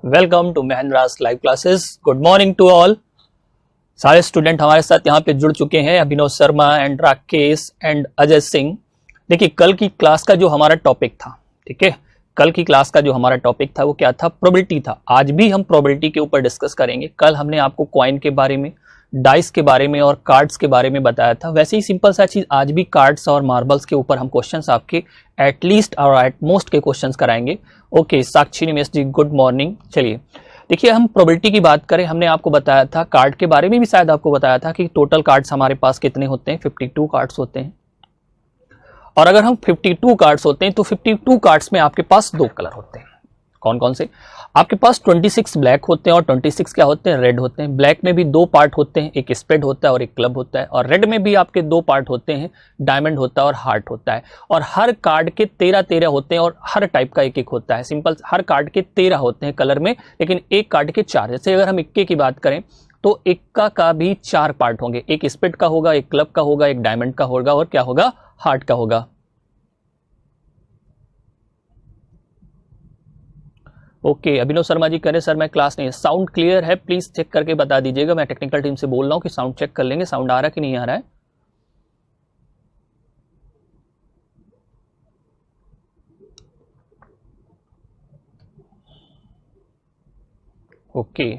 Welcome to Mahindra's live classes. Good morning to all. सारे student हमारे साथ यहाँ पे जुड़ चुके हैं, अभिनव शर्मा एंड राकेश एंड अजय सिंह। देखिए, कल की क्लास का जो हमारा टॉपिक था, ठीक है, कल की क्लास का जो हमारा टॉपिक था वो क्या था? प्रोबेबिलिटी था। आज भी हम प्रोबेबिलिटी के ऊपर डिस्कस करेंगे। कल हमने आपको कॉइन के बारे में, डाइस के बारे में और कार्ड्स के बारे में बताया था। वैसे ही सिंपल सा चीज आज भी कार्ड्स और मार्बल्स के ऊपर हम क्वेश्चंस आपके एटलीस्ट और एट मोस्ट के क्वेश्चंस कराएंगे। ओके, साक्षी निमेश जी गुड मॉर्निंग। चलिए देखिए, हम प्रोबेबिलिटी की बात करें, हमने आपको बताया था, कार्ड के बारे में भी शायद आपको बताया था कि टोटल कार्ड्स हमारे पास कितने होते हैं, 52 कार्ड्स होते हैं। और अगर हम 52 कार्ड्स होते हैं तो 52 कार्ड्स में आपके पास दो कलर होते हैं। कौन कौन से? आपके पास 26 ब्लैक होते हैं और 26 क्या होते हैं? रेड होते हैं। ब्लैक में भी दो पार्ट होते हैं, एक स्पेड होता है और एक क्लब होता है। और रेड में भी आपके दो पार्ट होते हैं, डायमंड होता है और हार्ट होता है। और हर कार्ड के 13 होते हैं और हर टाइप का एक एक होता है। सिंपल, हर कार्ड के 13 होते हैं कलर में, लेकिन एक कार्ड के 4। जैसे अगर हम इक्के की बात करें तो इक्का का भी 4 पार्ट होंगे, एक स्पेड का होगा, एक क्लब का होगा, एक डायमंड का होगा और क्या होगा? हार्ट का होगा। ओके, अभिनव शर्मा जी कह रहे सर मैं क्लास नहीं है। साउंड क्लियर है? प्लीज चेक करके बता दीजिएगा। मैं टेक्निकल टीम से बोल रहा हूं कि साउंड चेक कर लेंगे, साउंड आ रहा है कि नहीं आ रहा है। ओके,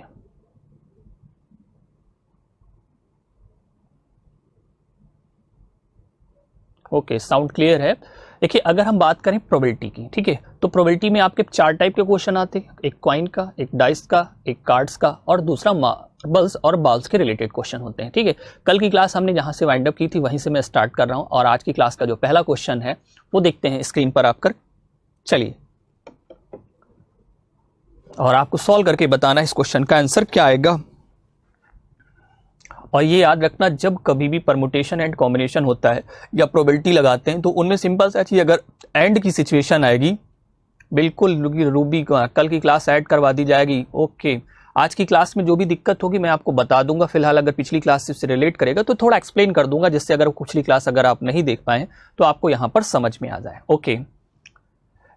ओके, साउंड क्लियर है। देखिए, अगर हम बात करें प्रोबेबिलिटी की, ठीक है, तो प्रोबेबिलिटी में आपके 4 टाइप के क्वेश्चन आते हैं। एक कॉइन का, एक डाइस का, एक कार्ड्स का और दूसरा मार्बल्स और बॉल्स के रिलेटेड क्वेश्चन होते हैं। ठीक है, कल की क्लास हमने जहां से वाइंड अप की थी वहीं से मैं स्टार्ट कर रहा हूं और आज की क्लास का जो पहला क्वेश्चन है वो देखते हैं स्क्रीन पर आपकर। चलिए, और आपको सॉल्व करके बताना इस क्वेश्चन का आंसर क्या आएगा। और ये याद रखना, जब कभी भी परमुटेशन एंड कॉम्बिनेशन होता है या प्रोबेबिलिटी लगाते हैं तो उनमें सिंपल सा चीज, अगर एंड की सिचुएशन आएगी, बिल्कुल रूबी को कल की क्लास ऐड करवा दी जाएगी। ओके, आज की क्लास में जो भी दिक्कत होगी मैं आपको बता दूंगा। फिलहाल अगर पिछली क्लास से रिलेट करेगा तो थोड़ा एक्सप्लेन कर दूंगा, जिससे अगर पिछली क्लास अगर आप नहीं देख पाए तो आपको यहां पर समझ में आ जाए। ओके,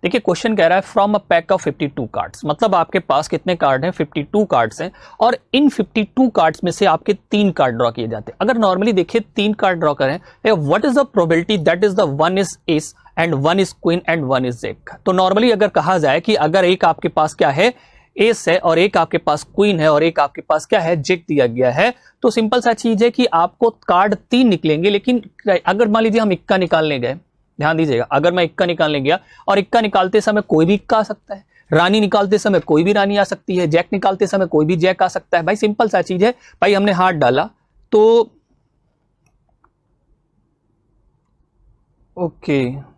देखिए क्वेश्चन कह रहा है from a pack of 52 cards, मतलब आपके पास कितने कार्ड हैं? 52 कार्ड्स हैं और इन 52 कार्ड्स में से आपके 3 कार्ड ड्रॉ किए जाते हैं। अगर नॉर्मली देखिए 3 कार्ड ड्रॉ करें, what is the probability that is the 1 is ace and 1 is queen and 1 is jack. तो नॉर्मली अगर कहा जाए कि अगर एक आपके पास क्या है, एस है, और एक आपके पास क्वीन है और एक आपके पास क्या है, जैक दिया गया है, तो सिंपल सा चीज है कि आपको कार्ड 3 निकलेंगे। लेकिन अगर मान लीजिए हम इक्का निकालने गए, ध्यान दीजिएगा, अगर मैं इक्का निकालने गया और इक्का निकालते समय कोई भी इक्का आ सकता है, रानी निकालते समय कोई भी रानी आ सकती है, जैक निकालते समय कोई भी जैक आ सकता है। भाई सिंपल सा चीज है, भाई हमने हाथ डाला तो ओके,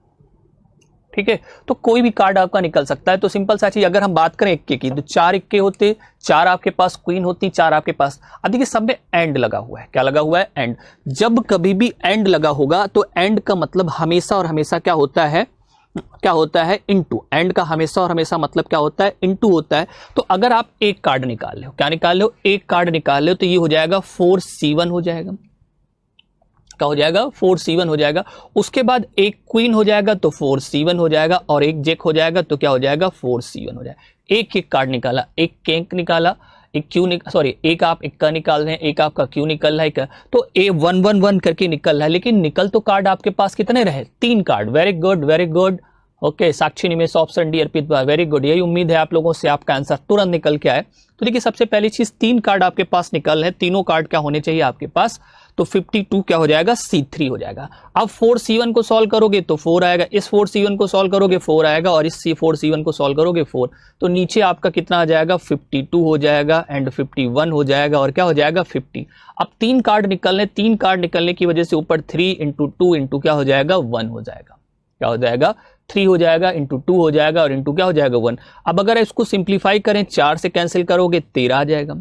ठीक है, तो कोई भी कार्ड आपका निकल सकता है। तो सिंपल सा चीज, अगर हम बात करें इक्के की तो 4 इक्के होते, 4 आपके पास क्वीन होती, 4 आपके पास। अब देखिए सब में एंड लगा हुआ है। क्या लगा हुआ है? एंड। जब कभी भी एंड लगा होगा तो एंड का मतलब हमेशा और हमेशा क्या होता है? क्या होता है? इनटू। एंड का हमेशा और हमेशा मतलब क्या होता है? इनटू होता है। तो अगर आप एक कार्ड निकाल लो, क्या निकाल लो? एक कार्ड निकाल लो, तो ये हो जाएगा 4C1 हो जाएगा। क्या हो जाएगा? 4C1 हो जाएगा। उसके बाद एक क्वीन हो जाएगा तो 4C1 हो जाएगा और एक जैक हो जाएगा तो क्या हो जाएगा? 4C1 हो जाएगा। एक एक कार्ड निकाला, एक कैंक निकाला, एक क्यू सॉरी, एक आप इक्का निकाल रहे हैं, एक आपका क्यू निकल रहा है, तो ए 111 करके निकल रहा है। लेकिन निकल तो कार्ड आपके पास कितने रहे? 3 card. Very good, very good. Okay, Sakshi Nimesh option D Arpit, very good. यही उम्मीद है आप लोगों से आपका आंसर तुरंत निकल के आए। तो देखिए सबसे पहली चीज, 3 कार्ड आपके पास निकल रहे हैं, तीनों कार्ड क्या होने चाहिए आपके पास? तो 52 क्या हो जाएगा? C3 हो जाएगा। अब 4C1 को सॉल्व करोगे तो 4 आएगा, इस 4C1 को सॉल्व करोगे 4 आएगा और इस 4C1 को सॉल्व करोगे 4। तो नीचे आपका कितना आ जाएगा? 52 हो जाएगा एंड 51 हो जाएगा और क्या हो जाएगा? 50। अब 3 कार्ड निकलने, 3 कार्ड निकलने की वजह से ऊपर 3 इंटू 2 इंटू क्या हो जाएगा? 1 हो जाएगा। क्या हो जाएगा? 3 हो जाएगा इंटू 2 हो जाएगा और इंटू क्या हो जाएगा? 1। अब अगर इसको सिंप्लीफाई करें, 4 से कैंसिल करोगे 13 आ जाएगा,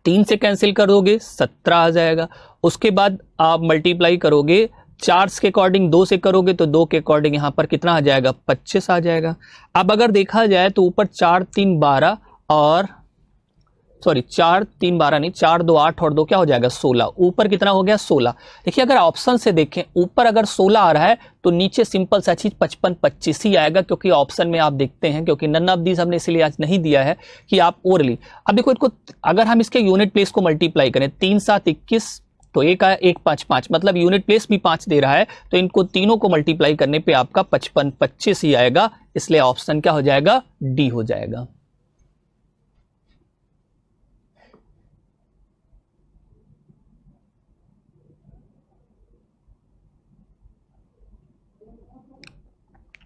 3 से कैंसिल करोगे 17 आ जाएगा। उसके बाद आप मल्टीप्लाई करोगे 4 के अकॉर्डिंग, 2 से करोगे तो 2 के अकॉर्डिंग यहां पर कितना आ जाएगा? 25 आ जाएगा। अब अगर देखा जाए तो ऊपर 4 3 12 और सॉरी 4 3 12 नहीं, 4 2 8 और 2 क्या हो जाएगा 16, ऊपर कितना हो गया 16। देखिए अगर ऑप्शन से देखें ऊपर अगर 16 आ रहा है तो नीचे सिंपल सा चीज 55 25 ही आएगा, क्योंकि ऑप्शन में आप देखते हैं, क्योंकि नन ऑफ दीज हमने इसलिए आज नहीं दिया है कि आप ओरली। अब देखो इनको अगर हम इसके यूनिट प्लेस को मल्टीप्लाई करें 3 7 21 तो एक आया 1 5 5, मतलब यूनिट प्लेस भी 5 दे रहा है, तो इनको तीनों को मल्टीप्लाई करने पे आपका 55 25 ही आएगा, इसलिए ऑप्शन क्या हो जाएगा डी हो जाएगा।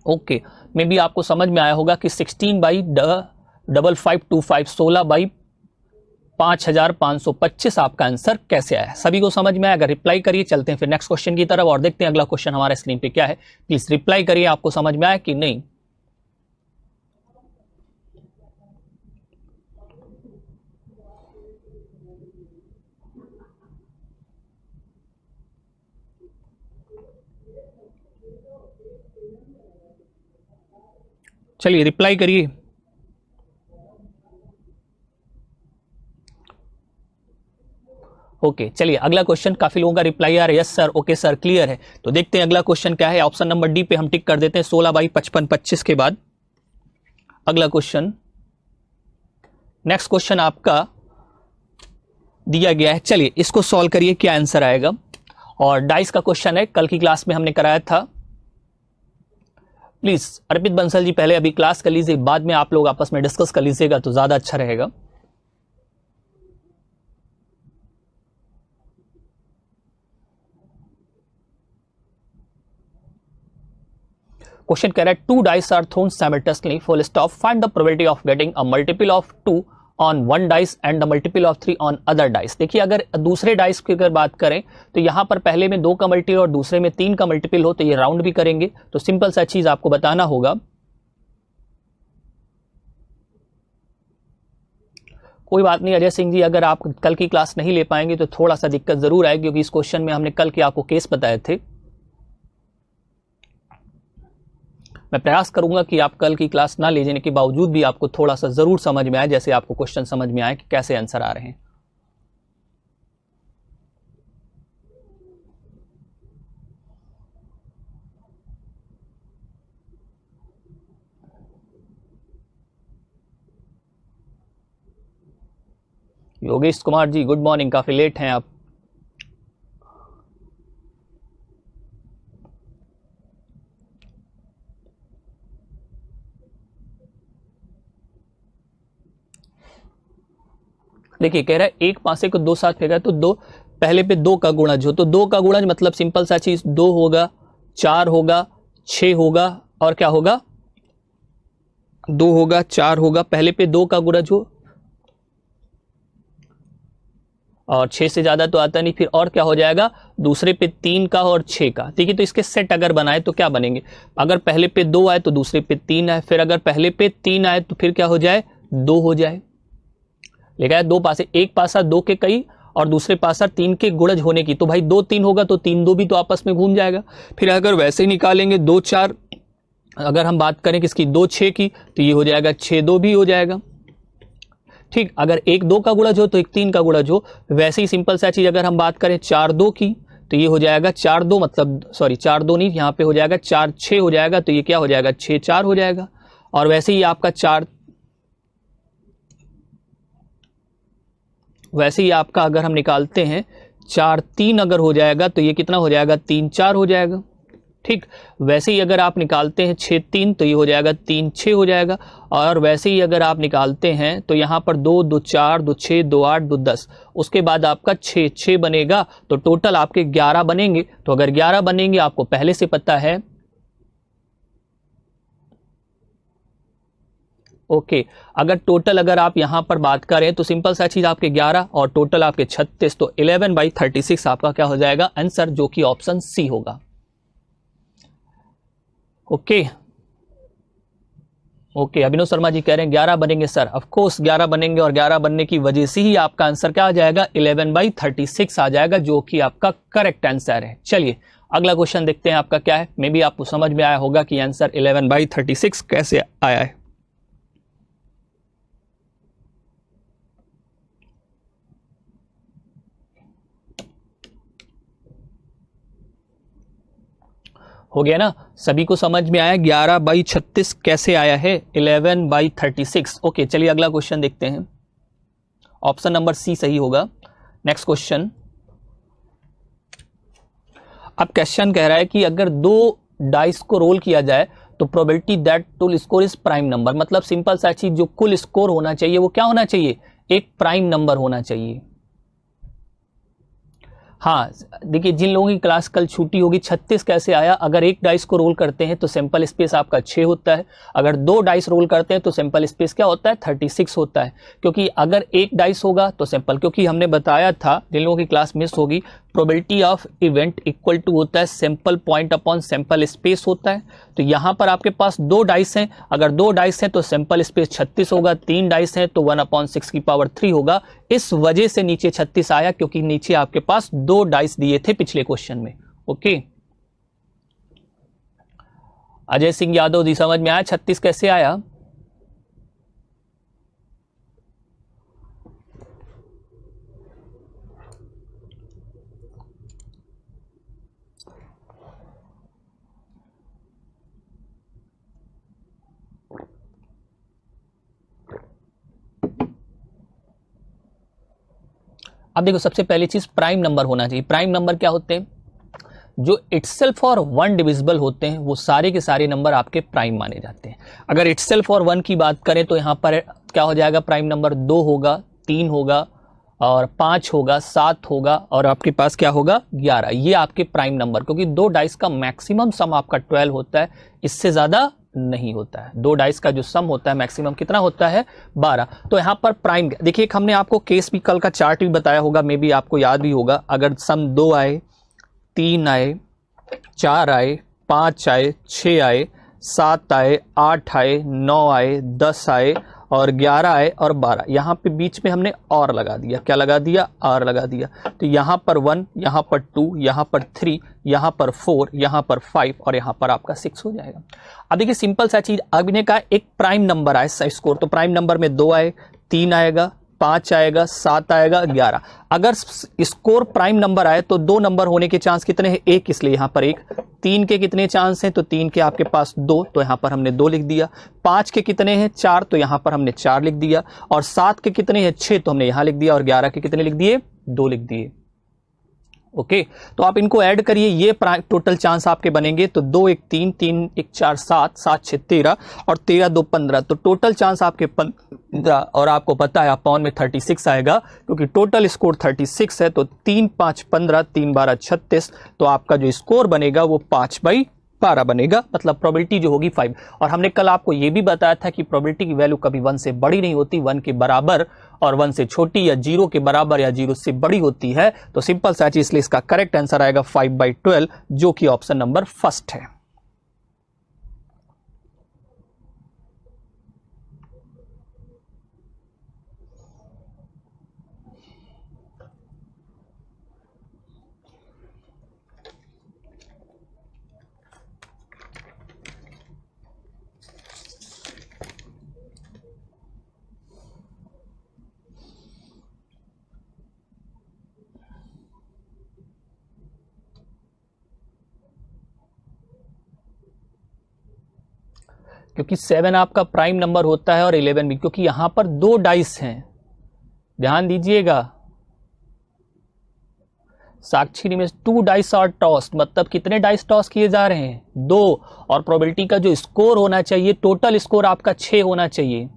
ओके मे बी आपको समझ में आया होगा कि 16/5525 16/5525 आपका आंसर कैसे आया, सभी को समझ में आया? अगर रिप्लाई करिए, चलते हैं फिर नेक्स्ट क्वेश्चन की तरफ और देखते हैं अगला क्वेश्चन हमारे स्क्रीन पे क्या है। प्लीज रिप्लाई करिए, आपको समझ में आया कि नहीं। चलिए रिप्लाई करिए। ओके चलिए अगला क्वेश्चन, काफी लोगों का रिप्लाई आ रहा है yes sir, okay sir, clear है। तो देखते हैं अगला क्वेश्चन क्या है। ऑप्शन नंबर डी पे हम टिक कर देते हैं 16/5525 के बाद अगला क्वेश्चन। नेक्स्ट क्वेश्चन आपका दिया गया है, चलिए इसको सॉल्व करिए, क्या आंसर आएगा। और डाइस का क्वेश्चन है, कल की क्लास में हमने कराया था। प्लीज अर्पित बंसल जी पहले अभी क्लास कर लीजिए, बाद में आप लोग आपस में डिस्कस कर लीजिएगा तो ज्यादा अच्छा रहेगा। क्वेश्चन कह रहा है 2 dice are thrown simultaneously, full stop, find the probability of getting a multiple of 2 on one dice and the multiple of 3 on other dice. देखिए अगर दूसरे डाइस की अगर बात करें तो यहां पर पहले में 2 का मल्टीपल और दूसरे में 3 का मल्टीपल हो तो ये राउंड भी करेंगे, तो सिंपल सा चीज आपको बताना होगा। कोई बात नहीं अजय सिंह जी, अगर आप कल की क्लास नहीं ले पाएंगे तो थोड़ा सा दिक्कत जरूर आएगी, क्योंकि इस क्वेश्चन में हमने कल के आपको केस बताए थे। मैं प्रयास करूंगा कि आप कल की क्लास ना ले जाने के बावजूद भी आपको थोड़ा सा जरूर समझ में आए, जैसे आपको क्वेश्चन समझ में आए कि कैसे आंसर आ रहे हैं। योगेश कुमार जी गुड मॉर्निंग, काफी लेट हैं आप। देखिए कह रहा है एक पासे को 2 साथ फेंका तो 2 पहले पे 2 का गुणज हो, तो 2 का गुणज मतलब सिंपल सा चीज 2 होगा, 4 होगा, 6 होगा और क्या होगा 2 होगा, 4 होगा, पहले पे 2 का गुणज हो और 6 से ज्यादा तो आता नहीं, फिर और क्या हो जाएगा दूसरे पे 3 का और 6 का। ठीक है, तो इसके सेट अगर बनाए तो क्या बनेंगे, अगर पहले पे 2 आए तो दूसरे पे 3 आए, फिर अगर पहले पे 3 आए तो फिर क्या हो जाए 2 हो जाए। लिखा है 2 पासे, एक पासा 2 के कई और दूसरे पासा 3 के गुणज होने की, तो भाई 2 3 होगा तो 3 2 भी तो आपस में घूम जाएगा। फिर अगर वैसे ही निकालेंगे 2 4, अगर हम बात करें किसकी 2 6 की तो ये हो जाएगा 6 2 भी हो जाएगा। ठीक, अगर 1 2 का गुणज हो तो 1 3 का गुणज हो। वैसे ही सिंपल सा चीज अगर हम बात करें 4 2 की तो ये हो जाएगा 4 2 मतलब सॉरी 4 2 नहीं, यहाँ पे हो जाएगा 4 6 हो जाएगा, तो ये क्या हो जाएगा 6 4 हो जाएगा। और वैसे ही आपका 4 वैसे ही आपका अगर हम निकालते हैं 4 3 अगर हो जाएगा तो ये कितना हो जाएगा 3 4 हो जाएगा। ठीक, वैसे ही अगर आप निकालते हैं 6 3 तो ये हो जाएगा 3 6 हो जाएगा। और वैसे ही अगर आप निकालते हैं तो यहाँ पर 2 2 4 2 6 2 8 2 10, उसके बाद आपका 6 6 बनेगा, तो टोटल आपके 11 बनेंगे। तो अगर 11 बनेंगे आपको पहले से पता है। ओके, अगर टोटल अगर आप यहां पर बात करें तो सिंपल सा चीज आपके 11 और टोटल आपके 36, तो 11/36 आपका क्या हो जाएगा आंसर, जो कि ऑप्शन सी होगा। ओके ओके, अभिनव शर्मा जी कह रहे हैं 11 बनेंगे सर, ऑफ कोर्स 11 बनेंगे और 11 बनने की वजह से ही आपका आंसर क्या आ जाएगा 11/36 आ जाएगा, जो कि आपका करेक्ट आंसर है। चलिए अगला क्वेश्चन देखते हैं आपका क्या है। मे बी आपको समझ में आया होगा कि आंसर 11/36 कैसे आया है। हो गया ना, सभी को समझ में आया 11/36 कैसे आया है 11/36। ओके, चलिए अगला क्वेश्चन देखते हैं। ऑप्शन नंबर सी सही होगा। Next question. अब क्वेश्चन कह रहा है कि अगर 2 डाइस को रोल किया जाए तो probability that to score is prime number, मतलब सिंपल सा चीज, जो कुल स्कोर होना चाहिए वो क्या होना चाहिए, एक प्राइम नंबर होना चाहिए। हाँ देखिए, जिन लोगों की क्लास कल छुट्टी होगी, 36 कैसे आया, अगर एक डाइस को रोल करते हैं तो सैंपल स्पेस आपका 6 होता है, अगर 2 डाइस रोल करते हैं तो सैंपल स्पेस क्या होता है, 36 होता है। क्योंकि अगर एक डाइस होगा तो सैंपल, क्योंकि हमने बताया था, जिन लोगों की क्लास मिस होगी, probability of event equal to होता है sample point upon sample space होता है। तो यहां पर आपके पास 2 डाइस हैं, अगर 2 डाइस हैं तो सैंपल स्पेस 36 होगा, 3 डाइस हैं तो 1/6 होगा। इस वजह से नीचे 36 आया, क्योंकि नीचे आपके पास 2 डाइस दिए थे पिछले क्वेश्चन में। ओके, अजय सिंह यादव जी, समझ में आया 36 कैसे आया। अब देखो, सबसे पहली चीज प्राइम नंबर होना चाहिए। प्राइम नंबर क्या होते हैं, जो इटसेल्फ और 1 डिविजिबल होते हैं, वो सारे के सारे नंबर आपके प्राइम माने जाते हैं। अगर इटसेल्फ और 1 की बात करें तो यहां पर क्या हो जाएगा, प्राइम नंबर 2 होगा, 3 होगा और 5 होगा, 7 होगा और आपके पास क्या होगा 11। ये आपके प्राइम नंबर, क्योंकि 2 डाइस का मैक्सिमम सम आपका 12 होता है, इससे ज्यादा नहीं होता है। 2 डाइस का जो सम होता है मैक्सिमम कितना होता है, 12। तो यहां पर प्राइम, देखिए हमने आपको केस भी कल का चार्ट भी बताया होगा, मे बी आपको याद भी होगा। अगर सम 2 आए, 3 आए, 4 आए, 5 आए, 6 आए, 7 आए, 8 आए, 9 आए, 10 आए और 11 आए और 12, यहां पे बीच में हमने और लगा दिया। क्या लगा दिया, और लगा दिया। तो यहां पर 1, यहां पर 2, यहां पर 3, यहां पर 4, यहां पर 5 और यहां पर आपका 6 हो जाएगा। अब देखिए सिंपल सा चीज, अब इन्हें कहा एक प्राइम नंबर आए स्कोर, तो प्राइम नंबर में 2 आए, 3 आएगा, 5 आएगा, 7 आएगा, 11। अगर स्कोर प्राइम नंबर आए तो 2 नंबर होने के चांस कितने हैं, 1, इसलिए यहां पर 1। 3 के कितने चांस हैं, तो 3 के आपके पास 2, तो यहां पर हमने 2 लिख दिया। 5 के कितने हैं, 4, तो यहां पर हमने 4 लिख दिया। और 7 के कितने हैं, 6, तो हमने यहां लिख दिया। और 11 के कितने लिख दिए, 2 लिख दिए। ओके, तो आप इनको ऐड करिए, ये टोटल चांस आपके बनेंगे। तो 2 1 3, 3 1 4 7, 7 6 13 और 13 2 15, तो टोटल चांस आपके 15, और आपको पता है अपॉन में 36 आएगा, क्योंकि टोटल स्कोर 36 है। तो 3 5 15, 3 12 36, तो आपका जो स्कोर बनेगा वो 5/12 बनेगा, मतलब प्रोबेबिलिटी जो होगी 5। और हमने कल आपको ये भी बताया था कि प्रोबेबिलिटी की वैल्यू कभी 1 से बड़ी नहीं होती, 1 के बराबर और 1 से छोटी, या 0 के बराबर या 0 से बड़ी होती है। तो सिंपल सा चीज, इसलिए इसका करेक्ट आंसर आएगा 5/12, जो कि ऑप्शन नंबर फर्स्ट है। क्योंकि 7 आपका प्राइम नंबर होता है और 11 भी, क्योंकि यहां पर 2 डाइस हैं, ध्यान दीजिएगा। साक्षी में 2 डाइस और टॉस, मतलब कितने डाइस टॉस किए जा रहे हैं, 2। और प्रोबेबिलिटी का जो स्कोर होना चाहिए, टोटल स्कोर आपका 6 होना चाहिए।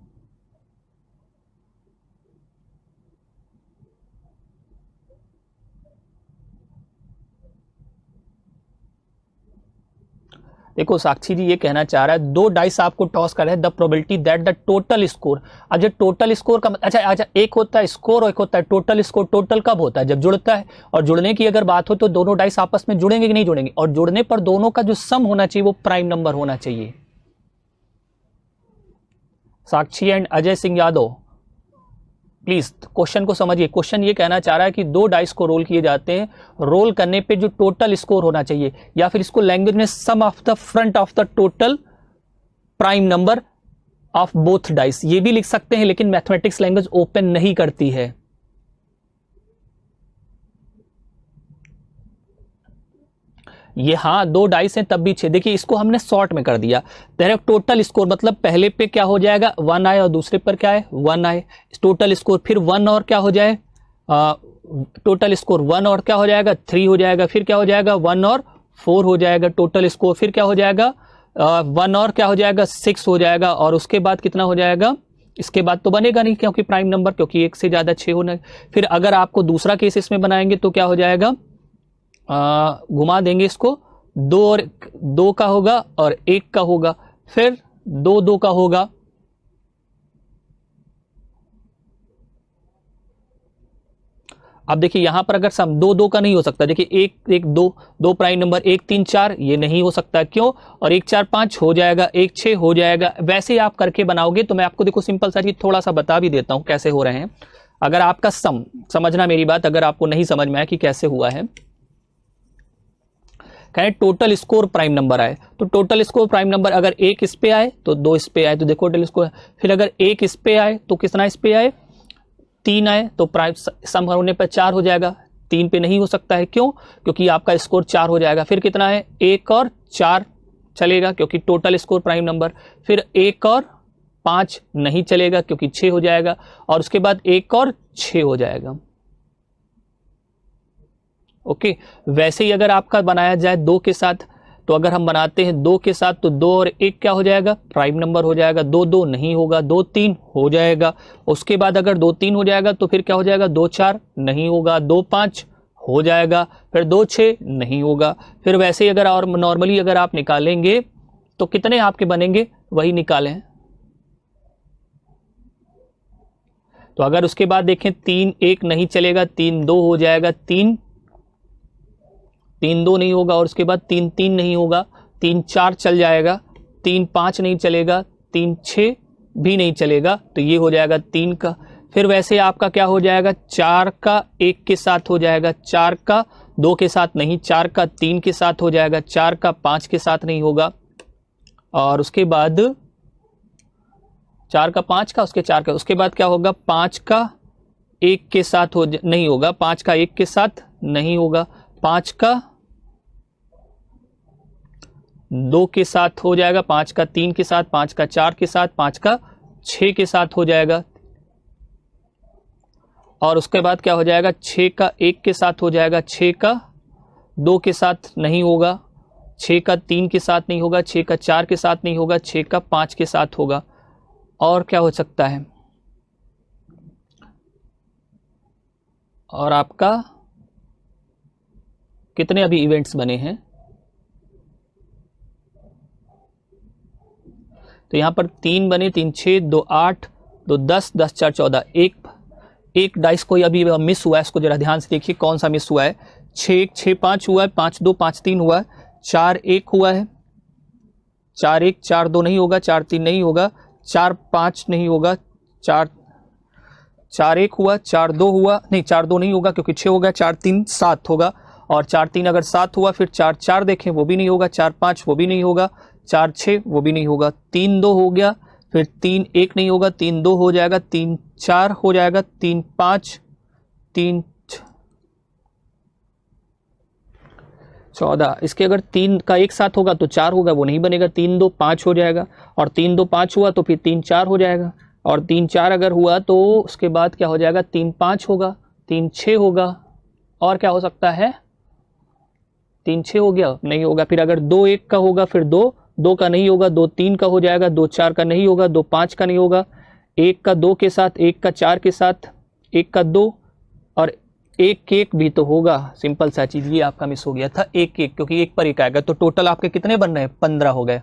देखो साक्षी जी ये कहना चाह रहा है 2 डाइस आपको टॉस कर रहे हैं, the probability that the total score. अच्छा टोटल स्कोर का अच्छा, एक होता है स्कोर और एक होता है टोटल स्कोर। टोटल कब होता है, जब जुड़ता है। और जुड़ने की अगर बात हो तो दोनों डाइस आपस में जुड़ेंगे कि नहीं जुड़ेंगे, और जुड़ने पर दोनों का जो सम होना चाहिए वो प्राइम नंबर होना चाहिए। Sakshi and Ajay Singh Yadav, please question को समझिए। क्वेश्चन ये कहना चाह रहा है कि 2 डाइस को रोल किए जाते हैं, रोल करने पे जो टोटल स्कोर होना चाहिए, या फिर इसको लैंग्वेज में sum of the front of the total prime number of both dice, ये भी लिख सकते हैं, लेकिन मैथमेटिक्स लैंग्वेज ओपन नहीं करती है। ये हाँ 2 डाइस हैं तब भी 6। देखिए इसको हमने शॉर्ट में कर दिया। डायरेक्ट टोटल स्कोर मतलब पहले पे क्या हो जाएगा 1 आए और दूसरे पर क्या है 1 आए, टोटल स्कोर फिर 1 और क्या हो जाए टोटल स्कोर 1 और क्या हो जाएगा 3 हो जाएगा, फिर क्या हो जाएगा 1 और 4 हो जाएगा टोटल स्कोर, फिर क्या हो जाएगा 1 और क्या हो जाएगा 6 हो जाएगा, और उसके बाद कितना हो जाएगा, इसके बाद तो बनेगा नहीं क्योंकि प्राइम नंबर, क्योंकि 1 से ज़्यादा 6 होना। फिर अगर आपको दूसरा केस इसमें बनाएंगे तो क्या हो जाएगा, घुमा देंगे इसको, 2 और 2 का होगा और 1 का होगा, फिर 2 2 का होगा, अब देखिए यहां पर अगर सम 2 2 का नहीं हो सकता, देखिए 1 1 2 2 प्राइम नंबर 1 3 4 ये नहीं हो सकता, क्यों, और 1 4 5 हो जाएगा, 1 6 हो जाएगा। वैसे ही आप करके बनाओगे तो मैं आपको देखो सिंपल सा चीज थोड़ा सा बता भी देता हूं कैसे हो रहे हैं। अगर आपका सम समझना मेरी बात, अगर आपको नहीं समझ में आया कि कैसे हुआ है, कहें टोटल स्कोर प्राइम नंबर आए तो टोटल स्कोर प्राइम नंबर अगर 1 इस पे आए तो 2 इस पे आए, तो देखो टोटल स्कोर, फिर अगर 1 इस पे आए तो कितना इस पे आए 3 आए, तो प्राइम सम होने पर 4 हो जाएगा, 3 पे नहीं हो सकता है, क्यों, क्योंकि आपका स्कोर 4 हो जाएगा। फिर कितना है 1 और 4 चलेगा क्योंकि टोटल स्कोर प्राइम नंबर, फिर 1 और 5 नहीं चलेगा क्योंकि 6 हो जाएगा, और उसके बाद 1 और 6 हो जाएगा। ओके, वैसे ही अगर आपका बनाया जाए 2 के साथ, तो अगर हम बनाते हैं 2 के साथ तो 2 और 1 क्या हो जाएगा प्राइम नंबर हो जाएगा, 2 2 नहीं होगा, 2 3 हो जाएगा, उसके बाद अगर 2 3 हो जाएगा तो फिर क्या हो जाएगा 2 4 नहीं होगा, 2 5 हो जाएगा, फिर 2 6 नहीं होगा। फिर वैसे ही अगर और नॉर्मली अगर आप निकालेंगे तो कितने आपके बनेंगे वही निकालें। तो अगर उसके बाद देखें 3 1 नहीं चलेगा, 3 2 हो जाएगा, 3 2 नहीं होगा, और उसके बाद 3 3 नहीं होगा, 3 4 चल जाएगा, 3 5 नहीं चलेगा, 3 6 भी नहीं चलेगा, तो ये हो जाएगा 3 का। फिर वैसे आपका क्या हो जाएगा 4 का 1 के साथ हो जाएगा, 4 का 2 के साथ नहीं, 4 का 3 के साथ हो जाएगा, 4 का 5 के साथ नहीं होगा, और उसके बाद 4 का 5 का उसके 4 का, उसके बाद क्या होगा 5 का 1 के साथ नहीं होगा, 5 का 1 के साथ नहीं होगा, 5 का 2 के साथ हो जाएगा, 5 का 3 के साथ, 5 का 4 के साथ, 5 का 6 के साथ हो जाएगा, और उसके बाद क्या हो जाएगा 6 का 1 के साथ हो जाएगा, 6 का 2 के साथ नहीं होगा, 6 का 3 के साथ नहीं होगा, 6 का 4 के साथ नहीं होगा, 6 का 5 के साथ होगा, और क्या हो सकता है, और आपका कितने अभी इवेंट्स बने हैं, तो यहां पर 3 बने, 3 6 2 8 2 10 10 4 14, एक डाइस कोई अभी मिस हुआ है, इसको जरा ध्यान से देखिए कौन सा मिस हुआ है, 6 1 6 5 हुआ है, 5 2 5 3 हुआ है, 4 1 हुआ है, 4 1 4 2 नहीं होगा, 4 3 नहीं होगा, 4 5 नहीं होगा, 4 1 हुआ, 4 2 हुआ, नहीं 4 2 नहीं होगा क्योंकि 6 होगा, 4 3 7 होगा, और 4 3 अगर 7 हुआ, फिर 4 4 देखें वो भी नहीं होगा, 4 5 वो भी नहीं होगा, 4 6 वो भी नहीं होगा, 3 2 हो गया, फिर 3 1 नहीं होगा, 3 2 हो जाएगा, 3 4 हो जाएगा, 3 5 3 14, इसके अगर 3 का एक साथ होगा तो 4 होगा, वो नहीं बनेगा, 3 2 5 हो जाएगा, और 3 2 5 हुआ तो फिर 3 4 हो जाएगा, और 3 4 अगर हुआ तो उसके बाद क्या हो जाएगा 3 5 होगा, 3 6 होगा, और क्या हो सकता है 3 6 हो गया नहीं होगा, फिर अगर 2 1 का होगा, फिर 2 2 का नहीं होगा, 2 3 का हो जाएगा, 2 4 का नहीं होगा, 2 5 का नहीं होगा, 1 का 2 के साथ, 1 का 4 के साथ, 1 का 2, और 1 1 भी तो होगा, सिंपल सा चीज ये आपका मिस हो गया था 1 1, क्योंकि 1 पर 1 आएगा, तो टोटल आपके कितने बन रहे हैं 15 हो गए।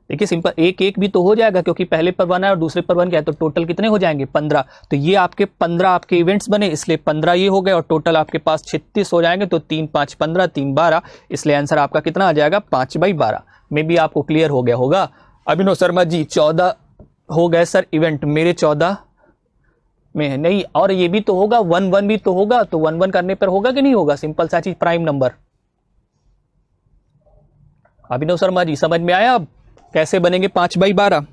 देखिए सिंपल 1 1 भी तो हो जाएगा क्योंकि पहले पर 1 है और दूसरे पर 1 क्या है, तो टोटल कितने हो जाएंगे 15, तो ये आपके 15 आपके इवेंट्स बने, इसलिए 15 ये हो गए, और टोटल आपके पास 36 हो जाएंगे, तो 3 5 15 3 12, इसलिए आंसर आपका कितना आ जाएगा 5/12 में। भी आपको क्लियर हो गया होगा। अभिनव शर्मा जी 14 हो गए सर इवेंट, मेरे 14 में है नहीं, और ये भी तो होगा 1 1 भी तो होगा, तो 1 1 करने पर होगा कि नहीं होगा, सिंपल सा चीज प्राइम नंबर। अभिनव शर्मा जी समझ में आया अब कैसे बनेंगे 5/12।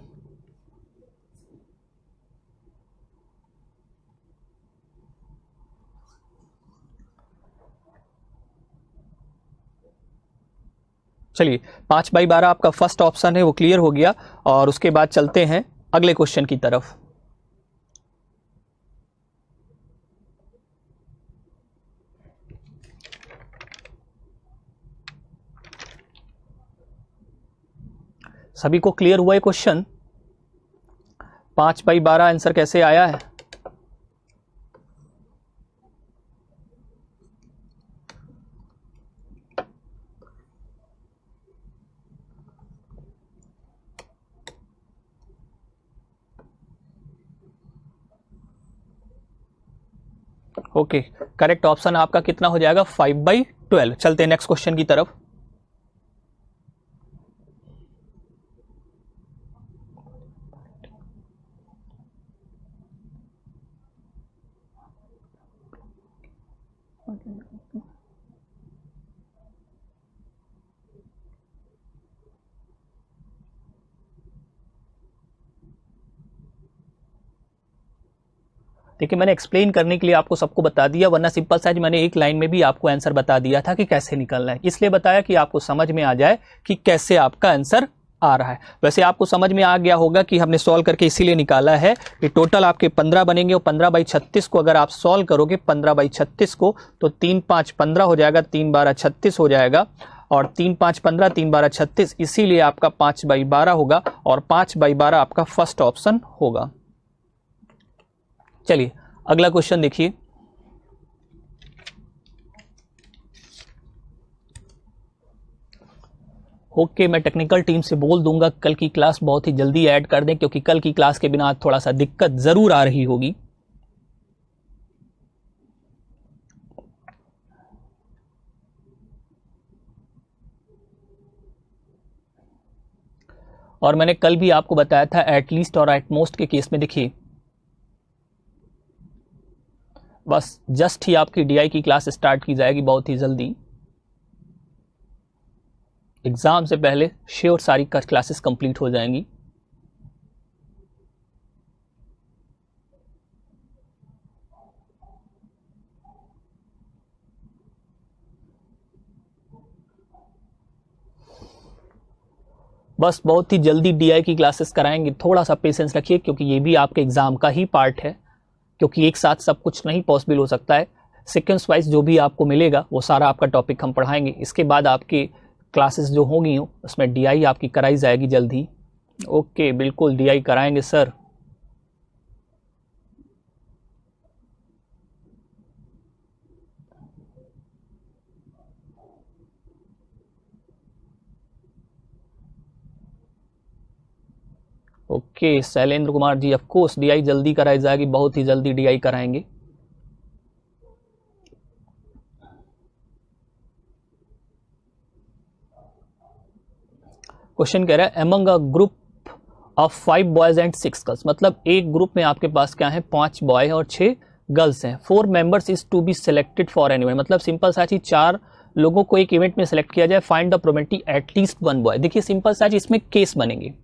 चलिए 5/12 आपका फर्स्ट ऑप्शन है वो क्लियर हो गया, और उसके बाद चलते हैं अगले क्वेश्चन की तरफ। सभी को क्लियर हुआ है क्वेश्चन? 5/12 आंसर कैसे आया है? ओके, करेक्ट ऑप्शन आपका कितना हो जाएगा? 5/12। चलते हैं नेक्स्ट क्वेश्चन की तरफ। देखिए मैंने एक्सप्लेन करने के लिए आपको सबको बता दिया, वरना सिंपल सा मैंने एक लाइन में भी आपको आंसर बता दिया था कि कैसे निकलना है, इसलिए बताया कि आपको समझ में आ जाए कि कैसे आपका आंसर आ रहा है। वैसे आपको समझ में आ गया होगा कि हमने सॉल्व करके इसीलिए निकाला है कि टोटल आपके 15 बनेंगे, और 15/36 को अगर आप सॉल्व करोगे 15/36 को, तो 3 5 15 हो जाएगा, 3 12 36 हो जाएगा, और 3 5 15 3 12 36, इसीलिए आपका 5/12 होगा, और 5/12 आपका फर्स्ट ऑप्शन होगा। चलिए अगला क्वेश्चन देखिए। ओके, मैं टेक्निकल टीम से बोल दूंगा कल की क्लास बहुत ही जल्दी ऐड कर दें, क्योंकि कल की क्लास के बिना थोड़ा सा दिक्कत जरूर आ रही होगी। और मैंने कल भी आपको बताया था एटलीस्ट और एटमोस्ट के केस में देखिए बस जस्ट ही आपकी डीआई की क्लास स्टार्ट की जाएगी बहुत ही जल्दी। एग्जाम से पहले श्योर सारी क्लासेस कंप्लीट हो जाएंगी। बस बहुत ही जल्दी डीआई की क्लासेस कराएंगे, थोड़ा सा पेशेंस रखिए, क्योंकि ये भी आपके एग्जाम का ही पार्ट है, क्योंकि एक साथ सब कुछ नहीं पॉसिबल हो सकता है। सीक्वेंस वाइज जो भी आपको मिलेगा वो सारा आपका टॉपिक हम पढ़ाएंगे। इसके बाद आपकी क्लासेस जो होंगी उसमें डीआई आपकी कराई जाएगी जल्दी। ओके, बिल्कुल डीआई कराएंगे sir. Okay Shailendra Kumar ji, of course DI जल्दी कराई जाएगी, बहुत ही जल्दी डीआई कराएंगे। क्वेश्चन कह रहा है among a group of 5 boys and 6 girls, मतलब एक ग्रुप में आपके पास क्या है 5 बॉय और 6 गर्ल्स हैं। 4 members is to be selected for an event, मतलब सिंपल सा चीज 4 लोगों को एक इवेंट में सिलेक्ट किया जाए। Find the probability at least 1 boy. देखिए सिंपल सा चीज इसमें केस बनेंगे।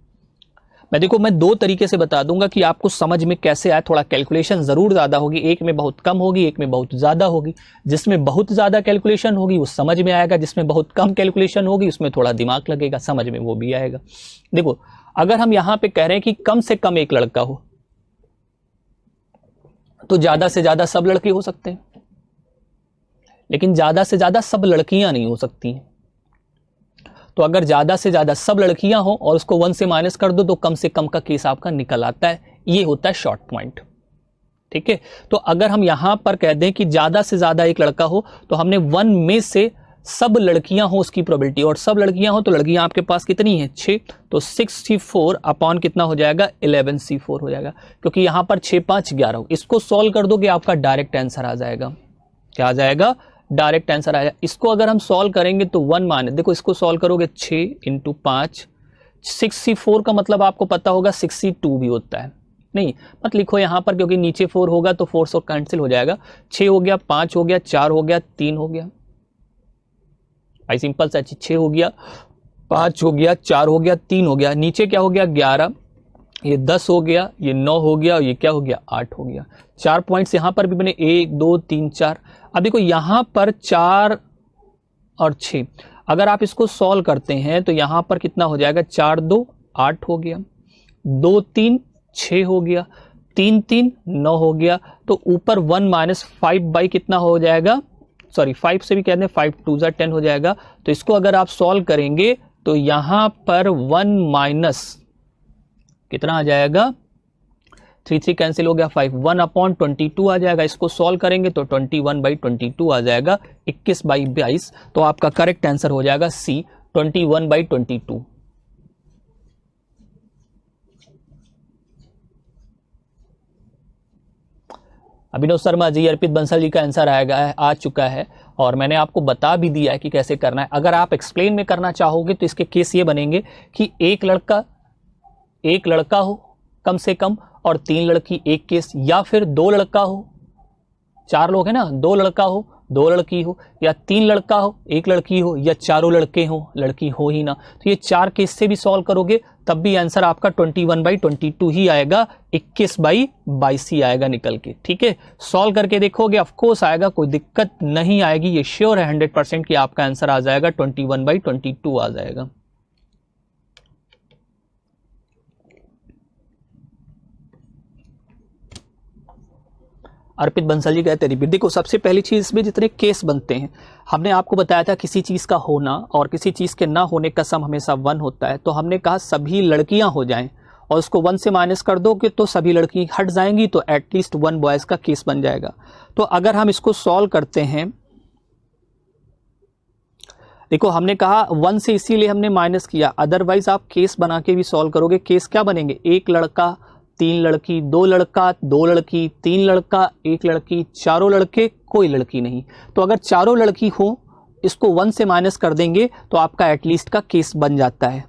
मैं 2 तरीके से बता दूंगा कि आपको समझ में कैसे आए। थोड़ा कैलकुलेशन जरूर ज्यादा होगी, एक में बहुत कम होगी, एक में बहुत ज्यादा होगी। जिसमें बहुत ज्यादा कैलकुलेशन होगी वो समझ में आएगा, जिसमें बहुत कम कैलकुलेशन होगी उसमें थोड़ा दिमाग लगेगा, समझ में वो भी आएगा। देखो अगर हम यहां पे कह रहे हैं कि कम से कम एक लड़का हो, तो ज्यादा से ज्यादा सब लड़के हो सकते हैं, लेकिन ज्यादा से ज्यादा सब लड़कियां नहीं हो सकती हैं। तो अगर ज्यादा से ज्यादा सब लड़कियां हो और उसको 1 से माइनस कर दो तो कम से कम का केस आपका निकल आता है। ये होता है शॉर्ट पॉइंट, ठीक है। तो अगर हम यहां पर कह दें कि ज्यादा से ज्यादा एक लड़का हो, तो हमने 1 में से सब लड़कियां हो उसकी प्रोबेबिलिटी, और सब लड़कियां हो तो लड़कियां आपके पास कितनी है 6, तो 6C4 अपॉन कितना हो जाएगा 11C4 हो जाएगा, क्योंकि यहां पर 6 5 11 हो। इसको सॉल्व कर दोगे आपका डायरेक्ट आंसर आ जाएगा। क्या आ जाएगा? डायरेक्ट आंसर आएगा। इसको अगर हम सॉल्व करेंगे तो 1 माइनस, देखो इसको सॉल्व करोगे 6 × 5, 6C4 का मतलब आपको पता होगा 6C2 भी होता है। नहीं मत लिखो यहां पर, क्योंकि नीचे 4 होगा तो 4 से कैंसिल हो जाएगा। 6 हो गया, 5 हो गया, 4 हो गया, 3 हो गया। भाई सिंपल सा 6 हो गया, 5 हो गया, 4 हो गया, 3 हो गया, नीचे क्या हो गया 11, ये 10 हो गया, ये 9 हो गया, और ये क्या हो गया 8 हो गया। 4 पॉइंट्स यहां पर भी बने 1 2 3 4। अब देखो यहां पर 4 और 6, अगर आप इसको सॉल्व करते हैं तो यहां पर कितना हो जाएगा, 4 2 8 हो गया, 2 3 6 हो गया, 3 3 9 हो गया। तो ऊपर 1 माइनस 5 बाई कितना हो जाएगा, सॉरी 5 से भी कहते हैं 5 2 10 हो जाएगा। तो इसको अगर आप सॉल्व करेंगे तो यहां पर 1 माइनस कितना आ जाएगा, 3 3 कैंसिल हो गया, 5 1/22 आ जाएगा। इसको सॉल्व करेंगे तो 21/22 आ जाएगा, 21/22। तो आपका करेक्ट आंसर हो जाएगा सी, 21/22। अभिनव शर्मा जी, अर्पित बंसल जी का आंसर आ चुका है और मैंने आपको बता भी दिया है कि कैसे करना है। अगर आप एक्सप्लेन में करना चाहोगे तो इसके केस ये बनेंगे कि एक लड़का हो कम से कम और 3 लड़की, एक केस, या फिर 2 लड़का हो, 4 लोग हैं ना, 2 लड़का हो 2 लड़की हो, या 3 लड़का हो 1 लड़की हो, या चारों लड़के हो, लड़की हो ही ना। तो ये 4 केस से भी सॉल्व करोगे तब भी आंसर आपका 21/22 ही आएगा, 21/22 ही आएगा निकल के। ठीक है, सॉल्व करके देखोगे ऑफ कोर्स आएगा, कोई दिक्कत नहीं आएगी, ये श्योर है 100% कि आपका आंसर आ जाएगा 21/22 आ जाएगा। अर्पित बंसल जी कहते हैं, देखो सबसे पहली चीज इसमें जितने केस बनते हैं, हमने आपको बताया था किसी चीज का होना और किसी चीज के ना होने का सम हमेशा 1 होता है। तो हमने कहा सभी लड़कियां हो जाएं और उसको 1 से माइनस कर दोगे तो सभी लड़की हट जाएंगी, तो एटलीस्ट 1 बॉयज का केस बन जाएगा। तो अगर हम इसको सॉल्व करते हैं, देखो हमने कहा 1 से इसीलिए हमने माइनस किया, अदरवाइज आप केस बना के भी सॉल्व करोगे। केस क्या बनेंगे, 1 लड़का 3 लड़की, 2 लड़का 2 लड़की, 3 लड़का 1 लड़की, चारों लड़के कोई लड़की नहीं। तो अगर चारों लड़की हो, इसको 1 से माइनस कर देंगे तो आपका एटलीस्ट का केस बन जाता है।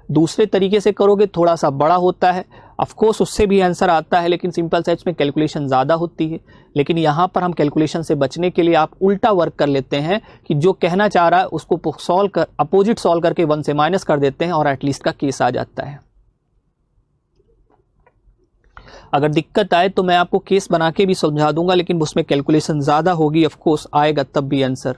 दूसरे तरीके से करोगे थोड़ा सा बड़ा होता है, ऑफ कोर्स उससे भी आंसर आता है, लेकिन सिंपल सेट्स में कैलकुलेशन ज़्यादा होती है। लेकिन यहाँ पर हम कैलकुलेशन से बचने के लिए आप उल्टा वर्क कर लेते हैं कि जो कहना चाह रहा है उसको सॉल्व कर, अपोजिट सॉल्व करके 1 से माइनस कर देते हैं और एटलीस्ट का केस आ जाता है। अगर दिक्कत आए तो मैं आपको केस बना के भी समझा दूंगा, लेकिन उसमें कैलकुलेशन ज़्यादा होगी, ऑफ कोर्स आएगा तब भी आंसर।